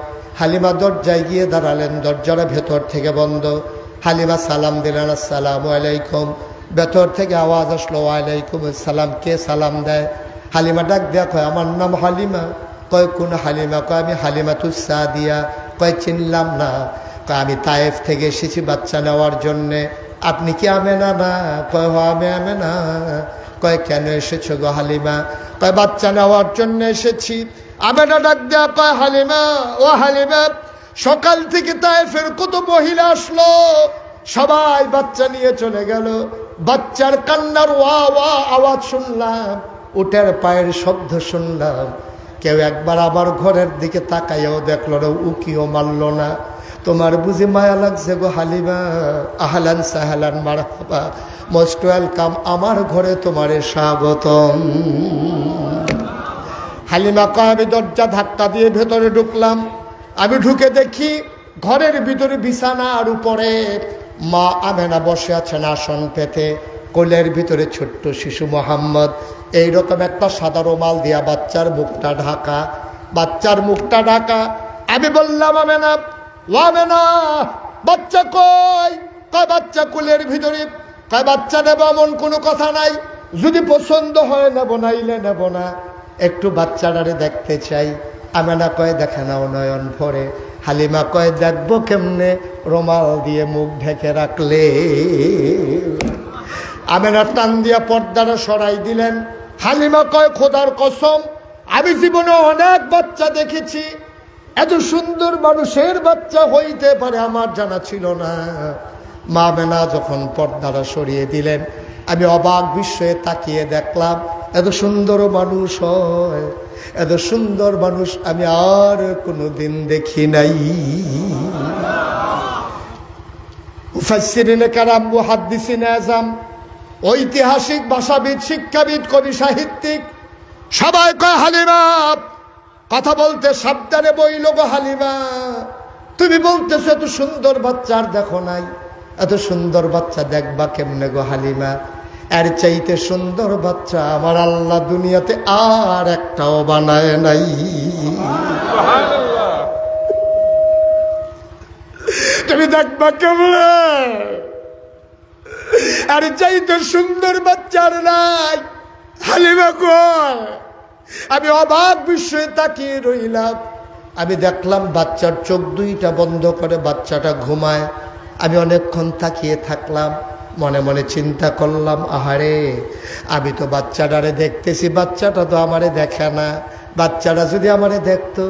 হালিমা দরজায় গিয়ে দাঁড়ালেন, দরজাটা ভেতর থেকে বন্ধ। হালিমা সালাম দিলেন, আসসালামু আলাইকুম। ভেতর থেকে আওয়াজ আসলো, ওয়ালাইকুম আসসালাম। কে সালাম দেয়? হালিমা ডাক দেয়া কয়, আমার নাম হালিমা। কয় কোন হালিমা? কয় আমি হালিমাতুস সাদিয়া। কয় চিনলাম না। কয় আমি তায়েফ থেকে এসেছি বাচ্চা নেওয়ার জন্যে। আপনি কি আমেনা না? কয় হ আমি আমেনা। কয় কেন এসেছো গো হালিমা? কয় বাচ্চা নেওয়ার জন্য এসেছি। আমেনা ডাক দেয়া কয়, হালিমা, ও হালিমা, সকাল থেকে তায়েফের কত মহিলা আসলো, সবাই বাচ্চা নিয়ে চলে গেল, বাচ্চার কান্নার ওয়া ওয়া আওয়াজ শুনলাম, উটের পায়ের শব্দ শুনলাম, কেউ একবার আবার ঘরের দিকে তাকাইও দেখলো না, উকিও মারল না। তোমার বুঝি মায়া লাগছে গো হালিমা? আহলান সাহলান মারহাবা, মোস্ট ওয়েলকাম, আমার ঘরে তোমারে স্বাগতম। হালিমা কয়, আমি দরজা ধাক্কা দিয়ে ভেতরে ঢুকলাম। আমি ঢুকে দেখি ঘরের ভিতরে বিছানার উপরে মা আমেনা বসে আছেন আসন পেতে, কোলের ভিতরে ছোট্ট শিশু মোহাম্মদ। এইরকম একটা সাদা রুমাল দিয়া বাচ্চার মুখটা ঢাকা, বাচ্চার মুখটা ঢাকা। আমি বললাম আমেনা, ও আমেনা, বাচ্চা কই? কয় বাচ্চা কোলের ভিতরে। কয় বাচ্চা নেব এমন কোনো কথা নাই, যদি পছন্দ হয় নেব, নাইলে নেব না, একটু বাচ্চাটারে দেখতে চাই। আমেনা কয় দেখে নাও নয়ন ভরে। হালিমা কয় দেখবো কেমনে, রুমাল দিয়ে মুখ ঢেকে রাখলে। আমেনা টান দিয়া পর্দাটা সরাই দিলেন। হালিমা কয় খোদার কসম, আমি জীবনে অনেক বাচ্চা দেখেছি, এত সুন্দর মানুষের বাচ্চা হইতে পারে আমার জানা ছিল না। মা আমেনা যখন পর্দাটা সরিয়ে দিলেন, আমি অবাক বিস্ময়ে তাকিয়ে দেখলাম এত সুন্দর মানুষ হয়, এত সুন্দর মানুষ আমি আর কোনোদিন দেখি নাই। মুফাসসিরিনে কেরাম, মুহাদ্দিসিনে আযম, ঐতিহাসিক ভাষাবিদ, শিক্ষাবিদ, কবি, সাহিত্যিক সবাই কয় হালিমা কথা বলতে সাবধানে বইল গো হালিমা, তুমি বলতেছো এত সুন্দর বাচ্চা আর দেখো নাই, এত সুন্দর বাচ্চা দেখবা কেমনে গো হালিমা? এর চাইতে সুন্দর বাচ্চা আমার আল্লাহ দুনিয়াতে আর একটাও বানায় নাই। তুমি দেখবা কেমনে? এর চাইতে সুন্দর বাচ্চা আর নাই। হালিমা কয়, আমি অবাক বিস্ময়ে তাকিয়ে রইলাম। আমি দেখলাম বাচ্চার চোখ দুইটা বন্ধ করে বাচ্চাটা ঘুমায়। আমি অনেকক্ষণ তাকিয়ে থাকলাম, মনে মনে চিন্তা করলাম, আহারে আমি তো বাচ্চাটারে দেখতেছি, বাচ্চাটা তো আমারে দেখে না। বাচ্চাটা যদি আমারে দেখতো,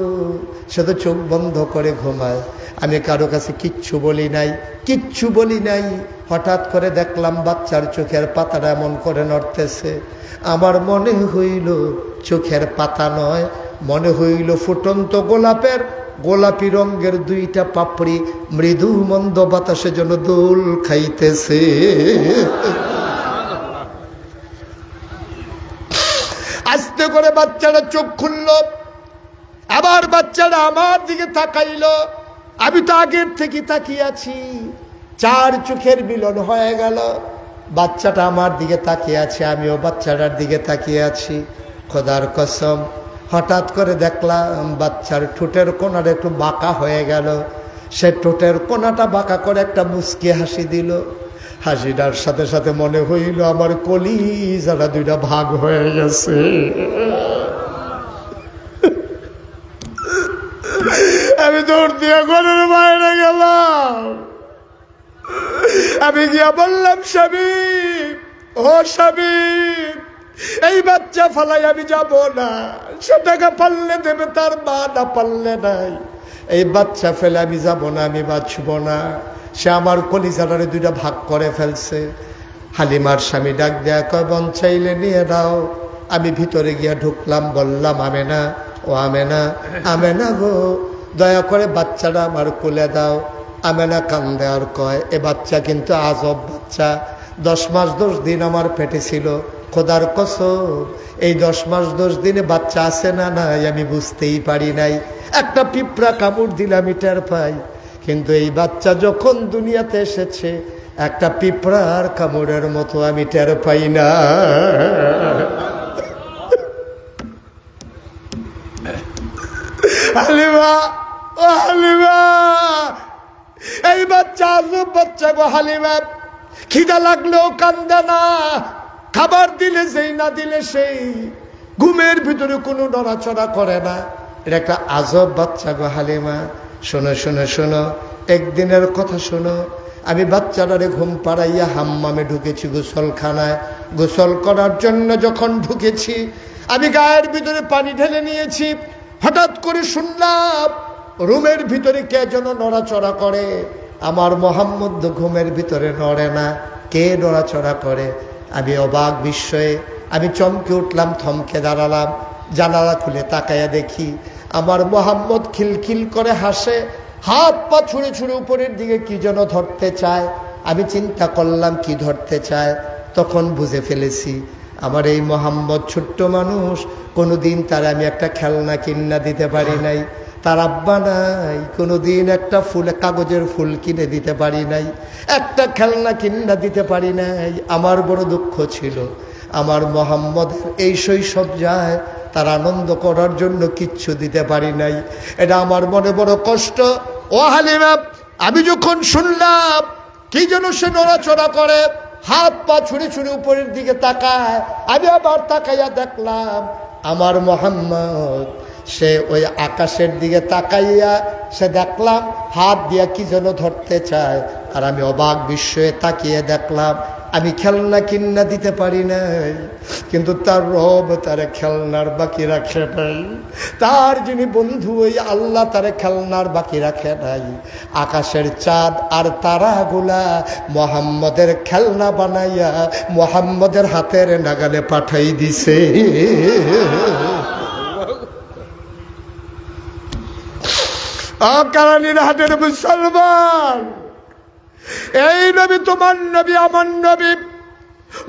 সে তো চোখ বন্ধ করে ঘুমায়। আমি কারো কাছে কিচ্ছু বলি নাই, কিচ্ছু বলি নাই। হঠাৎ করে দেখলাম বাচ্চার চোখের পাতাটা এমন করে নড়তেছে। আমার মনে হইল চোখের পাতা নয়, মনে হইল ফুটন্ত গোলাপের গোলাপি রঙের দুইটা পাপড়ি মৃদু মন্দ বাতাসে যেন দোল খাইতেছে। আস্তে করে বাচ্চাটা চোখ খুলল, আবার বাচ্চাটা আমার দিকে তাকাইল। আমি তো আগের থেকে তাকিয়ে আছি, চার চোখের মিলন হয়ে গেল। বাচ্চাটা আমার দিকে তাকিয়ে আছে, আমিও বাচ্চাটার দিকে তাকিয়ে আছি। খোদার কসম, হঠাৎ করে দেখলাম বাচ্চার ঠোঁটের কোণাটা একটু বাঁকা হয়ে গেল। সে ঠোঁটের কোণাটা বাঁকা করে একটা মুচকি হাসি দিল। হাসিটার সাথে সাথে মনে হইল আমার কলিজাটা দুইটা ভাগ হয়ে গেছে। আমি দৌড় দিয়ে ঘরের বাইরে গেলাম। আমি গিয়া বললাম, শাবিব, ও শাবিব, এই বাচ্চা ফালাই আমি যাব না। সে টাকা পারলে দেবে তার মা, না পারলে নাই। এই বাচ্চা ফেলে আমি যাব না, আমি বাঁচব না। সে আমার কলিজাটারে দুইটা ভাগ করে ফেলছে। হালিমার স্বামী ডাক দেয়া কয়, বন চাইলে নিয়ে দাও। আমি ভিতরে গিয়া ঢুকলাম, বললাম, আমেনা, ও আমেনা, আমেনা গো, দয়া করে বাচ্চাটা আমার কোলে দাও। আমেনা কান্দে আর কয়, এ বাচ্চা কিন্তু আজব বাচ্চা, 10 মাস 10 দিন আমার পেটে ছিল। খোদার কসম, এই 10 মাস 10 দিনে বাচ্চা আছে না নাই আমি বুঝতেই পারি নাই। একটা পিঁপড়া কামড় দিলে আমি টের পাই, কিন্তু এই বাচ্চা যখন দুনিয়াতে এসেছে একটা পিঁপড়ার কামড়ের মতো আমি টের পাই না। হালিমা, ও হালিমা, এই বাচ্চা আজব বাচ্চা গো হালিমা। খিদা লাগলেও কান্দে না, খাবার দিলে যেই, না দিলে সেই, ঘুমের ভিতরে কোনো নড়াচড়া করে না। এটা একটা আজব বাচ্চা গো হালিমা। শোনো শোনো শোনো, একদিনের কথা শোনো। আমি বাচ্চাটারে ঘুম পাড়াইয়া হাম্মামে ঢুকেছি, গোসলখানায়। গোসল করার জন্য যখন ঢুকেছি, আমি গায়ের ভিতরে পানি ঢেলে নিয়েছি। হঠাৎ করে শুনলাম রুমের ভিতরে কে যেন নড়াচড়া করে। আমার মোহাম্মদ ঘুমের ভিতরে নড়ে না, কে নড়াচড়া করে? আমি অবাক বিস্ময়ে আমি চমকে উঠলাম, থমকে দাঁড়ালাম। জানালা খুলে তাকায়া দেখি আমার মোহাম্মদ খিলখিল করে হাসে, হাত পা ছুঁড়ে ছুঁড়ে উপরের দিকে কি যেন ধরতে চায়। আমি চিন্তা করলাম কি ধরতে চায়, তখন বুঝে ফেলেছি আমার এই মোহাম্মদ ছোট্ট মানুষ, কোনোদিন তার আমি একটা খেলনা কিনা দিতে পারি নাই। তার আব্বা নাই, কোনোদিন একটা ফুল কাগজের ফুল কিনে দিতে পারি নাই, একটা খেলনা কিনা দিতে পারি নাই। আমার বড় দুঃখ ছিল, আমার মোহাম্মদের এই শৈশব যায় তার আনন্দ করার জন্য কিচ্ছু দিতে পারি নাই। এটা আমার মনে বড় কষ্ট। ও হালিমা, আমি যখন শুনলাম কি যেন সে নড়াচড়া করে, হাত পা ছুঁড়ে ছুঁড়ে উপরের দিকে তাকায়, আমি আবার তাকাইয়া দেখলাম আমার মোহাম্মদ সে ওই আকাশের দিকে তাকাইয়া সে দেখলাম হাত দিয়া কি যেন ধরতে চায়। আর আমি অবাক বিস্ময়ে তাকিয়ে দেখলাম আমি খেলনা কিনা দিতে পারি নাই, কিন্তু তার রব তারে খেলনার বাকি রাখে নাই। তার যিনি বন্ধু ওই আল্লাহ তারে খেলনার বাকি রাখে নাই। আকাশের চাঁদ আর তারাগুলা মোহাম্মদের খেলনা বানাইয়া মোহাম্মদের হাতের নাগালে পাঠাই দিছে। কারানির হাটের মুসলমান, এই নবী তোমার নবী, আমার নবী।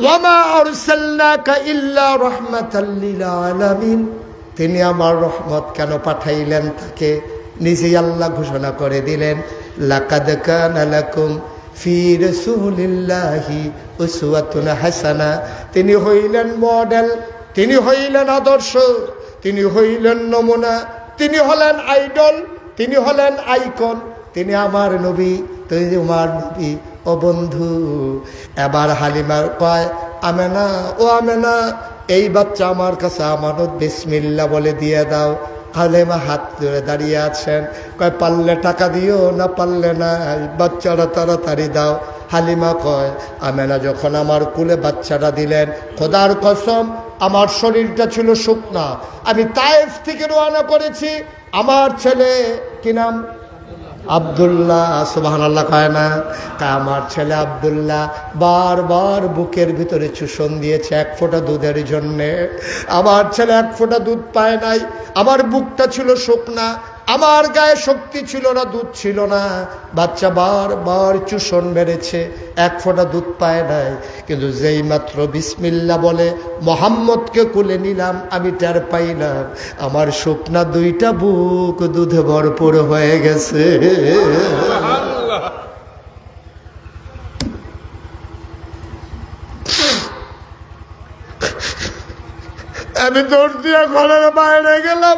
ওয়ামা আরসালনাকা ইল্লা রাহমাতাল লিল আলামিন, তিনি আমার রহমত কেন পাঠাইলেন তাকে নিজেই আল্লাহ ঘোষণা করে দিলেন, লাকাদ কানা লাকুম ফি রাসূলিল্লাহি উসওয়াতুন হাসানা। তিনি হইলেন মডেল, তিনি হইলেন আদর্শ, তিনি হইলেন নমুনা, তিনি হলেন আইডল, তিনি হলেন আইকন, তিনি আমার নবী, তুই আমার নবী। ও বন্ধু, এবার হালিমার কয়, আমেনা, ও আমেনা, এই বাচ্চা আমার কাছে আমানত, বিসমিল্লাহ বলে দিয়ে দাও। হালিমা হাত ধরে দাঁড়িয়ে আছেন, কয় পারলে টাকা দিও, না পারলে না, বাচ্চাটা তাড়াতাড়ি দাও। হালিমা কয়, আমেনা যখন আমার কুলে বাচ্চাটা দিলেন, খোদার কসম আমার শরীরটা ছিল শুকনা, আমি তায়েফ থেকে রওনা করেছি, আমার ছেলে কি নাম আব্দুল্লাহ, সুবহানাল্লাহ কয় না, আমার ছেলে আব্দুল্লাহ বারবার বুকের ভিতরে চুষণ দিয়েছে এক ফোঁটা দুধের জন্যে। আমার ছেলে এক ফোঁটা দুধ পায় নাই, আমার বুকটা ছিল শুকনা, আমার গায়ে শক্তি ছিল না, দুধ ছিল না, বাচ্চা বারবার চুষণ মেরেছে, এক ফোঁটা দুধ পায় নাই। কিন্তু যেই মাত্র বিসমিল্লাহ বলে মোহাম্মদকে কোলে নিলাম, আমি টের পাইলাম আমার শুকনা দুইটা বুক দুধে ভরপুর হয়ে গেছে। আমি দৌড় দিয়ে ঘরের বাইরে গেলাম,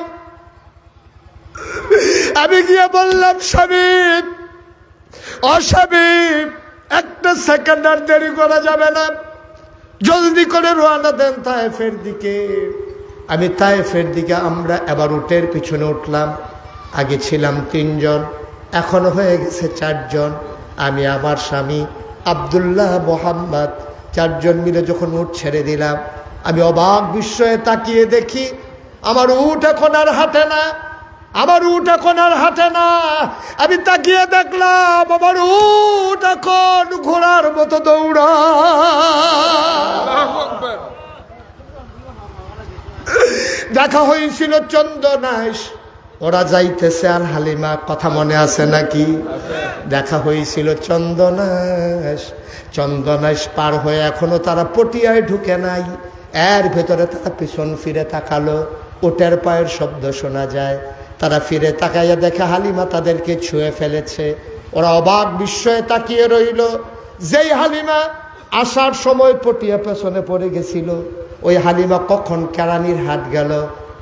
আমি গিয়ে বললাম, শাবিব, অশাবিব, একটা সেকেন্ড আর দেরি করা যাবে না, জলদি করে রওনা দেন তায়েফের দিকে। আমি তায়েফের দিকে আমরা এবার উটের পিছনে উঠলাম। আগে ছিলাম 3 জন, এখন হয়ে গেছে 4 জন। আমি, আমার স্বামী আব্দুল্লাহ, মোহাম্মদ, 4 জন মিলে যখন উট ছেড়ে দিলাম, আমি অবাক বিস্ময়ে তাকিয়ে দেখি আমার উট এখন আর হাঁটে না, আমার উট এখন আর হাঁটে না। আমি তাকিয়ে দেখলাম আমার উট এখন ঘোড়ার মতো দৌড়ায়। দেখা হয়েছিল চন্দনাইশ, ওরা যাইতেছে আর হালিমা, কথা মনে আছে নাকি? দেখা হয়েছিল চন্দনাইশ, চন্দনাইশ পার হয়ে এখনো তারা পটিয়ায় ঢুকে নাই। এর ভেতরে তারা পিছন ফিরে তাকালো, ওটের পায়ের শব্দ শোনা যায়। তারা ফিরে তাকাইয়া দেখে হালিমা তাদেরকে ছুঁয়ে ফেলেছে। ওরা অবাক বিস্ময়ে তাকিয়ে রইল। যেই হালিমা আসার সময় পটিয়া পেছনে পড়ে গেছিল, ওই হালিমা কখন কেরানির হাট গেল,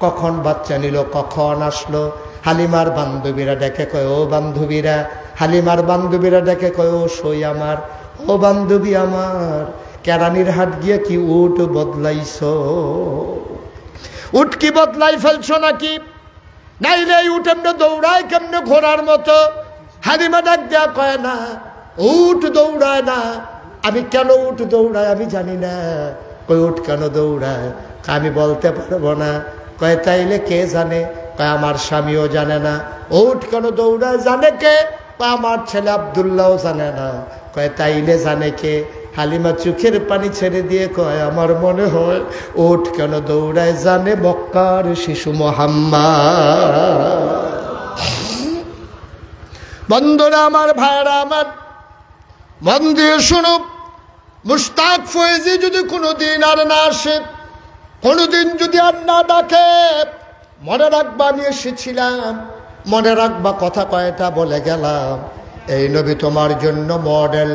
কখন বাচ্চা নিল, কখন আসলো। হালিমার বান্ধবীরা ডেকে কয়, ও বান্ধবীরা, হালিমার বান্ধবীরা ডেকে কয়, ও সই আমার, ও বান্ধবী আমার, কেরানির হাট গিয়ে কি উট বদলাইছ? উট কি বদলাই ফেলছো নাকি? নাইলে এই উট এমনি দৌড়ায় কেমনে ঘোড়ার মতো? হালিমা ডাক দেয়া কয়, না, উট দৌড়ায় না। আমি কেন উট দৌড়ায় আমি জানি না। কই উট কেন দৌড়ায়? আমি বলতে পারবো না। কয় তাইলে কে জানে? কয় আমার স্বামীও জানে না। উট কেন দৌড়ায় জানে কে? কয় আমার ছেলে আব্দুল্লাহও জানে না। কয় তাইলে জানে কে? হালিমা চোখের পানি ছেড়ে দিয়ে কয়, আমার মনে হয় উট কেন দৌড়ায় জানে মক্কার শিশু মুহাম্মদ। বন্ধুরা আমার, ভাইরা আমার, মন দিয়ে শুনো, মুশতাক ফয়েজি যদি কোনোদিন আর না আসে, কোনোদিন যদি আর না ডাকে, মনে রাখবা আমি এসেছিলাম মনে রাখবা কথা কয়টা বলে গেলাম। এই নবী তোমার জন্য মডেল,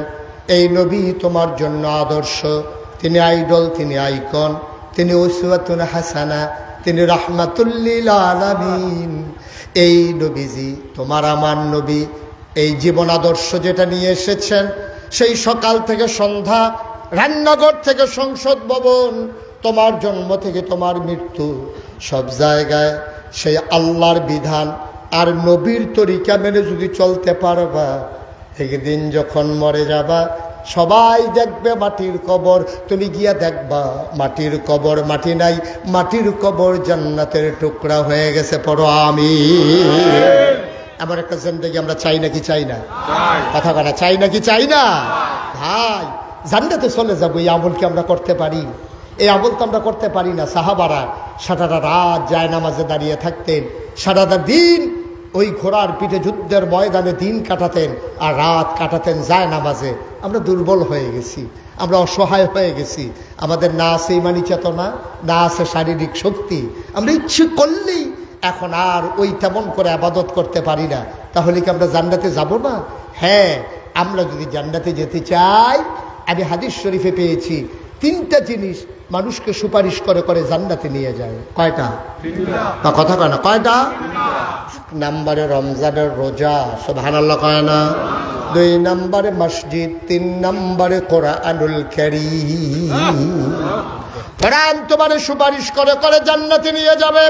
এই নবী তোমার জন্য আদর্শ, তিনি আইডল, তিনি আইকন, তিনি উসওয়াতুন হাসানা, তিনি রাহমাতুল্লিল আলামিন। এই নবীজি তোমার আমার নবী, এই জীবন আদর্শ যেটা নিয়ে এসেছেন, সেই সকাল থেকে সন্ধ্যা, রান্নাঘর থেকে সংসদ ভবন, তোমার জন্ম থেকে তোমার মৃত্যু, সব জায়গায় সেই আল্লাহর বিধান আর নবীর তরিকা মেনে যদি চলতে পারবা, একদিন যখন মরে যাবা সবাই দেখবে মাটির কবর, তুমি গিয়া দেখবা মাটির কবর মাটি নাই, মাটির কবর জান্নাতের টুকরা হয়ে গেছে। পড়ো আমিন। এমন একটা জিন্দেগি আমরা চাই নাকি চাই না? কথা বলা চাই নাকি চাই না? ভাই জান্নাতে চলে যাবো, এই আমল কি আমরা করতে পারি? এই আমল তো আমরা করতে পারি না। সাহাবারা সারাটা রাত যায় নামাজে দাঁড়িয়ে থাকতেন, সারাটা দিন ওই ঘোড়ার পিঠে যুদ্ধের ময়দানে দিন কাটাতেন আর রাত কাটাতেন যায় নামাজে। আমরা দুর্বল হয়ে গেছি, আমরা অসহায় হয়ে গেছি, আমাদের না আছে ইমানি চেতনা, না আছে শারীরিক শক্তি, আমরা ইচ্ছে করলেই এখন আর ওই তেমন করে আবাদত করতে পারি না। তাহলে কি আমরা জান্নাতে যাব না? হ্যাঁ, আমরা যদি জান্নাতে যেতে চাই, আমি হাদিস শরীফে পেয়েছি তিনটা জিনিস মানুষকে সুপারিশ করে করে জান্নাতে নিয়ে যায়। কয়টা? বা কথা কয় না, কয়টা? নাম্বারে রমজানের রোজা, সুবহানাল্লাহ কয় না? 2 নম্বরে মসজিদ, 3 নম্বরে কোরআনুল কারীম। কোরআন তোমারে সুপারিশ করে করে জান্নাতে নিয়ে যাবে।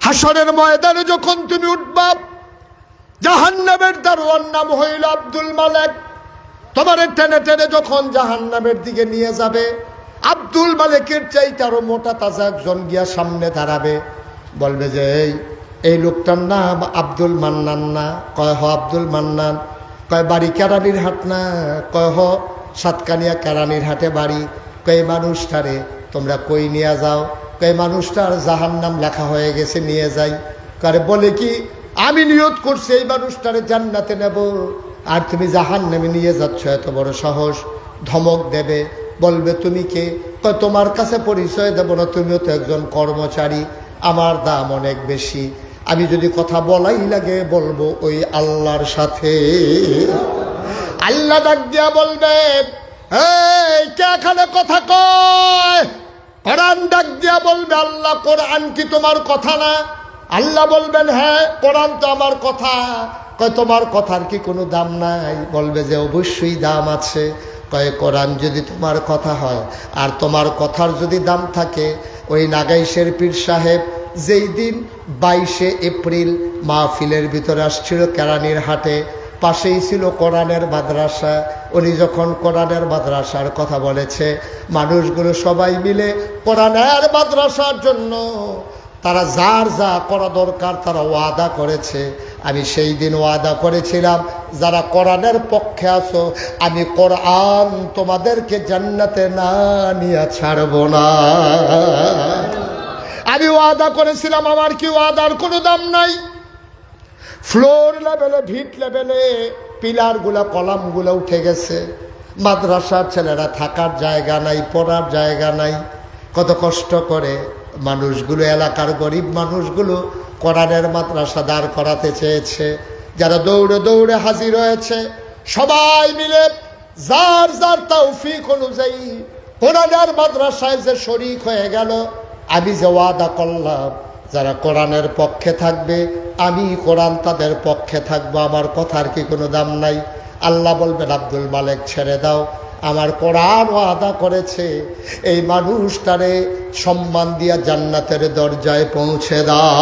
হাসরের ময়দানে যখন তুমি উঠবা, জাহান্নামের দারোয়ান নাম হইল আব্দুল মালেক, তোমারে টেনে টেনে যখন জাহান্নামের দিকে নিয়ে যাবে, আব্দুল মালেকের চাইতে আরো মোটা তাজা একজন গিয়া সামনে দাঁড়াবে, বলবে যে এই লোকটার নাম আব্দুল মান্নান না? কয় হ আব্দুল মান্নান। কয় বাড়ি কেরানির হাট না? কয় হ সাতকানিয়া কেরানির হাটে বাড়ি। কয় মানুষটারে তোমরা কই নিয়ে যাও? কয় মানুষটার জাহান্নাম লেখা হয়ে গেছে, নিয়ে যাই। কারে বলে কি আমি নিয়ত করছি এই মানুষটারে জান্নাতে নেব, আর তুমি জাহান্নামে নিয়ে যাচ্ছ, এত বড় সাহস? ধমক দেবে, বলবে তুমি কে? কয় তোমার কাছে পরিচয় দেব না, তুমিও তো একজন কর্মচারী, আমার দাম অনেক বেশি, আমি যদি কথা বলাই লাগে বলবো ওই আল্লাহর সাথে। আল্লাহ ডাক দিয়া বলবে এই কে এখানে কথা কয়? কোরআন ডাক দিয়া বলবে আল্লাহ কোরআন কি তোমার কথা না? আল্লাহ বলবেন হ্যাঁ কোরআন তো আমার কথা। কয় তোমার কথার কি কোনো দাম নাই? বলবে যে অবশ্যই দাম আছে। কয় কোরআন যদি তোমার কথা হয় আর তোমার কথার যদি দাম থাকে, ওই নাগাইশের পীর সাহেব যেই দিন 22শে এপ্রিল মাহফিলের ভিতরে আসছিল কেরানির হাটে, পাশেই ছিল কোরআনের মাদ্রাসা, উনি যখন কোরআনের মাদ্রাসার কথা বলেছে, মানুষগুলো সবাই মিলে কোরআনের মাদ্রাসার জন্য তারা যার যা করা দরকার তারা ওয়াদা করেছে। আমি সেই দিন ওয়াদা করেছিলাম যারা কোরআনের পক্ষে আছো, আমি কোরআন তোমাদেরকে জান্নাতে না নিয়ে ছাড়ব না। আমি ওয়াদা করেছিলাম, আমার কি ওয়াদার কোনো দাম নাই? ফ্লোর লেভেলে, ভিট লেভেলে পিলারগুলা, কলামগুলো উঠে গেছে, মাদ্রাসার ছেলেরা থাকার জায়গা নাই, পড়ার জায়গা নাই। কত কষ্ট করে মানুষগুলো, এলাকার গরিব মানুষগুলো কোরআনের মাদ্রাসা দাঁড় করাতে চেয়েছে। যারা দৌড়ে দৌড়ে হাজির হয়েছে, সবাই মিলে যার যার তৌফিক অনুযায়ী কোরআনের মাদ্রাসায় যে শরীক হয়ে গেল। আমি যে ওয়াদা করলাম যারা কোরআনের পক্ষে থাকবে, আমি কোরআন তাদের পক্ষে থাকবো, আমার কথার কি কোনো দাম নাই? আল্লাহ বলবেন আব্দুল মালেক ছেড়ে দাও, আমার কোরআন ওয়াদা করেছে এই মানুষটারে সম্মান দিয়া জান্নাতের দরজায় পৌঁছে দাও।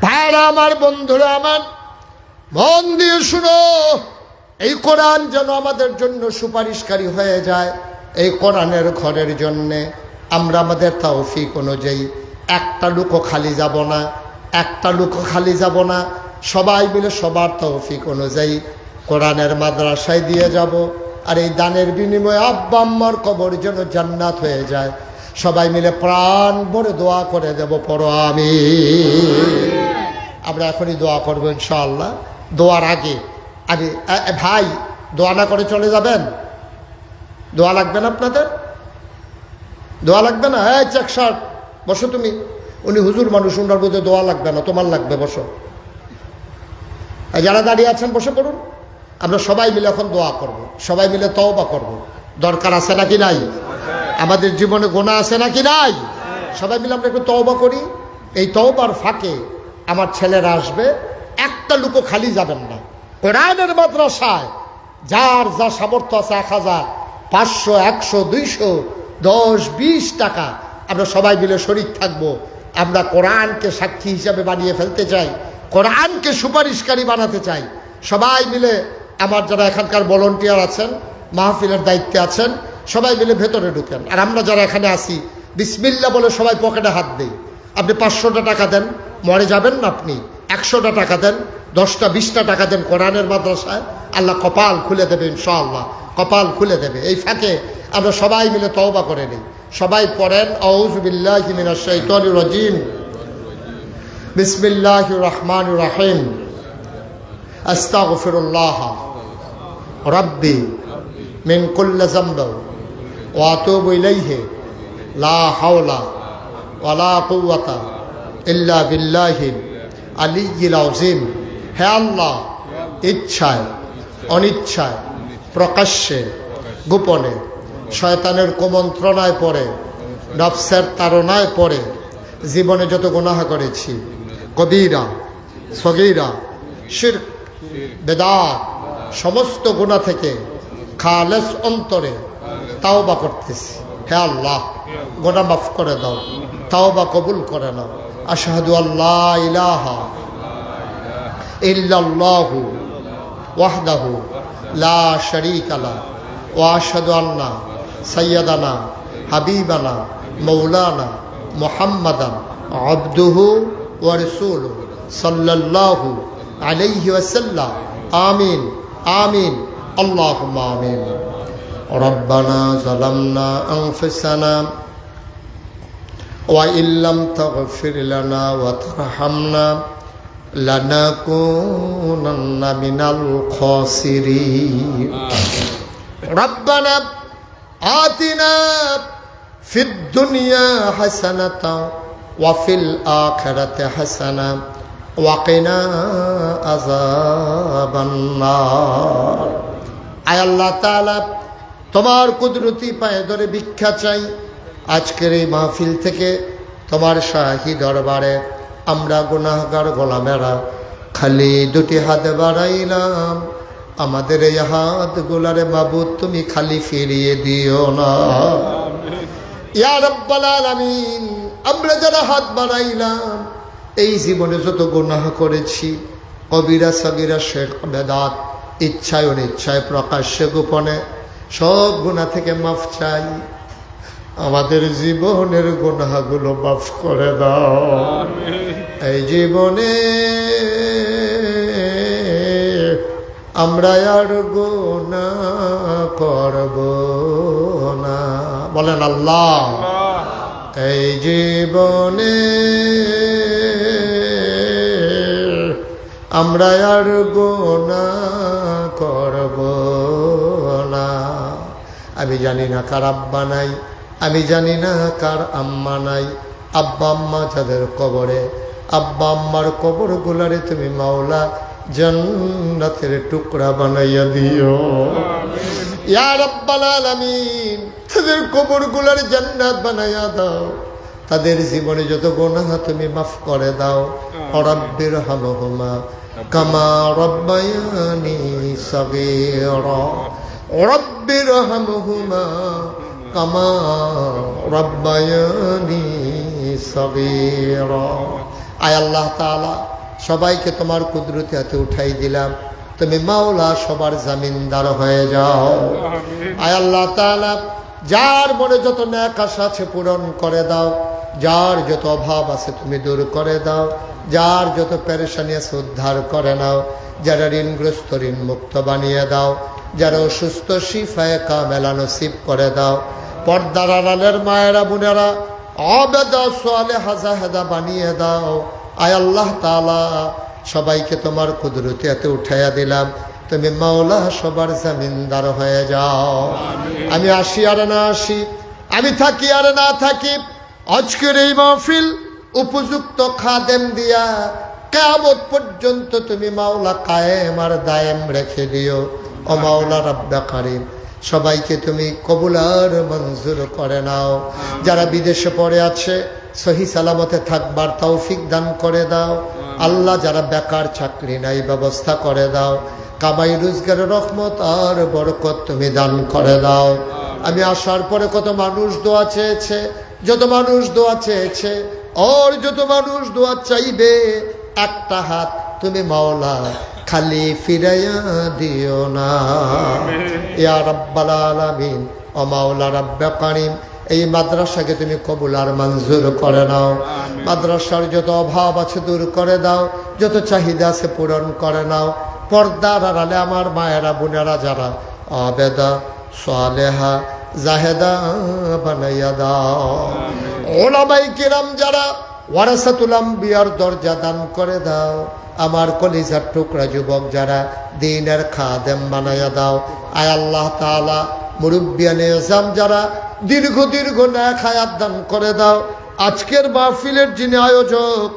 ভাইরা আমার, বন্ধুরা আমার, মন দিয়ে শুনো, এই কোরআন যেন আমাদের জন্য সুপারিশকারী হয়ে যায়। এই কোরআনের ঘরের জন্যে আমরা আমাদের তৌফিক অনুযায়ী একটা লুকও খালি যাব না, একটা লুকও খালি যাব না, সবাই মিলে সবার তৌফিক অনুযায়ী কোরআনের মাদ্রাসায় দিয়ে যাব। আর এই দানের বিনিময়ে আব্বা আম্মার কবর যেন জান্নাত হয়ে যায়। সবাই মিলে প্রাণ ভরে দোয়া করে দেব, পড়ো আমিন। আমরা এখনই দোয়া করবো ইনশাআল্লাহ। দোয়ার আগে আমি ভাই দোয়া না করে চলে যাবেন? দোয়া লাগবে না আপনাদের? দোয়া লাগবে না? হ্যাঁ চেক শার্ট বসো তুমি, উনি হুজুর মানুষ, ওনার মধ্যে দোয়া লাগবে না, তোমার লাগবে, বসো। যারা দাঁড়িয়ে আছেন বসে পড়ুন। আমরা সবাই মিলে এখন দোয়া করব, সবাই মিলে তওবা করব। দরকার আছে নাকি নাই? আমাদের জীবনে গুনাহ আছে নাকি নাই? সবাই মিলে আমরা একটু তওবা করি। এই তওবার ফাঁকে আমার ছেলেরা আসবে, একটা লুকো খালি যাবেন না। কোরআনের মাদ্রাসায় যার যা সামর্থ্য আছে 1000, 500, 100, 200, 10, 20 টাকা আমরা সবাই মিলে শরীক থাকবো। আমরা কোরআনকে সাক্ষী হিসাবে বানিয়ে ফেলতে চাই, কোরআনকে সুপারিশকারী বানাতে চাই। সবাই মিলে আমার যারা এখানকার ভলান্টিয়ার আছেন, মাহফিলের দায়িত্বে আছেন, সবাই মিলে ভেতরে ঢুকেন। আর আমরা যারা এখানে আসি বিসমিল্লাহ বলে সবাই পকেটে হাত দেই। আপনি 500টা টাকা দেন, মরে যাবেন না আপনি। 100টা টাকা দেন, 10টা 20টা টাকা দেন কোরআনের মাদ্রাসায়, আল্লাহ কপাল খুলে দেবে, ইনশাআল্লাহ কপাল খুলে দেবে। এই ফাঁকে আমরা সবাই মিলে তওবা করে নিই। সবাই পড়েন আউযু বিল্লাহি মিনাশ শাইতানির রাজিম, বিসমিল্লাহির রহমানির রহিম, আস্তাগফিরুল্লাহ রাব্বি মিন কুল্লি যামবিন ওয়া আতুবু ইলাইহি লা হাওলা ওয়ালা কুওয়াতা ইল্লা বিল্লাহিল আলিয়্যিল আযীম। হে আল্লাহ, ইচ্ছায় অনিচ্ছায় প্রকাশ্যে গোপনে শয়তানের কুমন্ত্রণায় পড়ে, নফসের তাড়নায় পড়ে জীবনে যত গুনাহ করেছি, কবিরা সগীরা শিরক বেদাত সমস্ত গুনাহ থেকে খালেস অন্তরে তাওবা করতেছি। হে আল্লাহ, গুনাহ মাফ করে দাও, তাওবা কবুল করে নাও। আশহাদু আল্লা ইলাহা ইল্লাল্লাহু ওয়াহদাহু লা শারীকা লাহু ওয়া আশহাদু আন্না সাইয়্যিদানা হাবিবানা মাওলানা মুহাম্মাদান আবদুহু ওয়া রাসূলুহু সাল্লাল্লাহু আলাইহি ওয়াসাল্লাম। আমিন আমিন আল্লাহুম্মা আমিন। রব্বানা যালামনা আনফুসানা ওয়া ইল্লাম তাগফির লানা ওয়া তারহামনা লানাকুনান্না মিনাল খাসিরিন। রব্বানা আতিনা ফিদ দুনিয়া হাসানাতাও ওয়া ফিল আখিরাতি হাসানা ওয়া কিনা আযাবান নার। আয় আল্লাহ তাআলা, তোমার কুদরতি পায়ে ধরে ভিক্ষা চাই, আজকের এই মাহফিল থেকে তোমার শাহী দরবারে আমরা গুনাহগার গোলামেরা খালি দুটি হাত বাড়াইলাম। আমাদের এই হাতগুলারে মাবুদ তুমি খালি ফিরিয়ে দিও না ইয়া রাব্বাল আলামিন। আমরা যারা হাত বাড়াইলাম এই জীবনে যত গুনাহ করেছি, কবিরা সগীরা শিরক বেদাত, ইচ্ছায় অনিচ্ছায় প্রকাশ্যে গোপনে, সব গুনাহ থেকে মাফ চাই। আমাদের জীবনের গুনাহগুলো মাফ করে দাও। এই জীবনে আমরা আর গুনাহ করব না, বলেন আল্লাহ। এই জীবনে আমরা আর গুনাহ করব না। আমি জানি না কার আব্বা নাই, আমি জানি না কার আম্মা নাই। আব্বা আম্মা যাদের কবরে, আব্বা আম্মার কবর গুলারে তুমি মাওলা জান্নাতের টুকরা বানাইয়া দিও ইয়া রাব্বাল আলামিন। তাদের কবর গুলার জান্নাত বানাইয়া দাও, তাদের জীবনে যত গুনাহ তুমি মাফ করে দাও। রাব্বির হামহুমা কামা রাব্বায়ানি সাগীরা, রাব্বির হামহুমা কামা রাব্বায়ানি সাগীরা। আয় আল্লাহ তাআলা, সবাইকে তোমার কুদরতি হাতে উঠাই দিলাম, তুমি মাওলা সবার জামিনদার হয়ে যাও। আয় আল্লাহ তাআলা, যার মনে যত নেক আশা আছে পূরণ করে দাও, যার যত অভাব আছে তুমি দূর করে দাও, যার যত পেরেশানি আছে উদ্ধার করে নাও, যারা ঋণগ্রস্ত ঋণ মুক্ত বানিয়ে দাও, যারা অসুস্থ শিফায়ে কামেলা নসিব করে দাও। পর্দার আড়ালের মায়েরা বোনেরা আবেদা সালেহা জাহেদা বানিয়ে দাও। আয় আল্লাহ তাআলা, সবাইকে তোমার কুদরতি হাতে উঠাইয়া দিলাম, তুমি মাওলা সবার জামিনদার হয়ে যাও। আমি আসি আর না আসি, আমি থাকি আর না থাকি, আজকের এই মাহফিল উপযুক্ত খাদেম দিয়া কিয়ামত পর্যন্ত তুমি মাওলা কায়েম আর দায়েম রেখে দিও। ও মাওলা রাব্বে কারীম, সবাইকে তুমি কবুল আর মঞ্জুর করে নাও। যারা বিদেশে পড়ে আছে সহি সালামতে থাকবার তৌফিক দান করে দাও। আল্লাহ যারা বেকার, চাকরি নাই, ব্যবস্থা করে দাও। কামাই রোজগারের রহমত আর বরকত তুমি দান করে দাও। আমি আসার পরে কত মানুষ দোয়া চেয়েছে, যত মানুষ দোয়া চেয়েছে আর যত মানুষ দোয়া চাইবে, একটা হাত তুমি মাওলা খালি ফিরাইয়া দিও না। ইয়া রাব্বাল আলামিন, ও মাওলা রাব্বে কারীম, এই মাদ্রাসাকে তুমি কবুল আর মঞ্জুর করে নাও। মাদ্রাসার যত অভাব আছে দূর করে দাও, যত চাহিদা আছে পূরণ করে নাও। পর্দার আড়ালে আমার মায়েরা বোনেরা যারা আবেদা সালেহা জাহেদা বানাইয়া দাও। ওলামায়ে কিরাম যারা ওয়ারাসাতুল আম্বিয়ার দরজা দান করে দাও। আমার কলিজার টুকরা যুবক যারা দ্বীনের খাদেম বানাইয়া দাও। আয় আল্লাহ তাআলা মুরব্বিয়ানে ইসলাম যারা দীর্ঘ দীর্ঘ নেক হায়াত দান করে দাও। আজকের মাহফিলের যিনি আয়োজক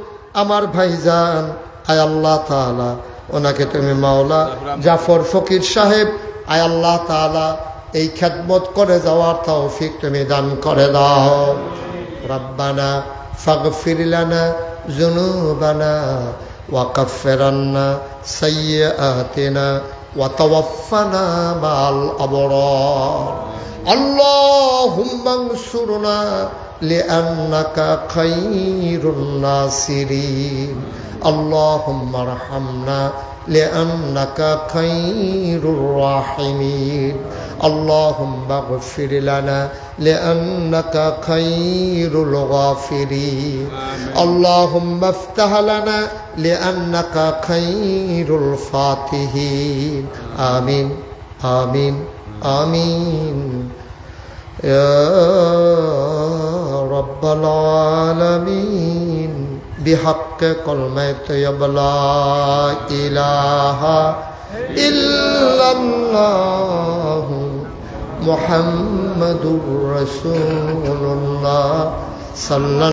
আমার ভাইজান, আয় আল্লাহ তাআলা ওনাকে তুমি মাওলা জাফর ফকির সাহেব, আয় আল্লাহ তাআলা এই খেদমত করে যাওয়ার তৌফিক তুমি দান করে দাও। রব্বানা ফাগফির লানা যুনুবানা ওয়া কাফফির আন্না সাইয়্যাতিনা ওয়া তাওয়াফফানা মা'আল আবরার। আল্লাহুম্মা আনসুরনা লিআন্নাকা খায়রুন নাসিরিন। আল্লাহুম্মা আরহামনা লিআন্নাকা খায়রুর রাহিমিন। আল্লাহুম্মা ইগফির লানা লিআন্নাকা খায়রুল গাফিরিন। আল্লাহুম্মা ইফতাহ লানা লিআন্নাকা খায়রুল ফাতিহিন। আমিন আমিন আমিন ইয়া রাব্বাল আলামিন। بحق كلمة طيب لا إله إلا الله محمد رسول الله صلى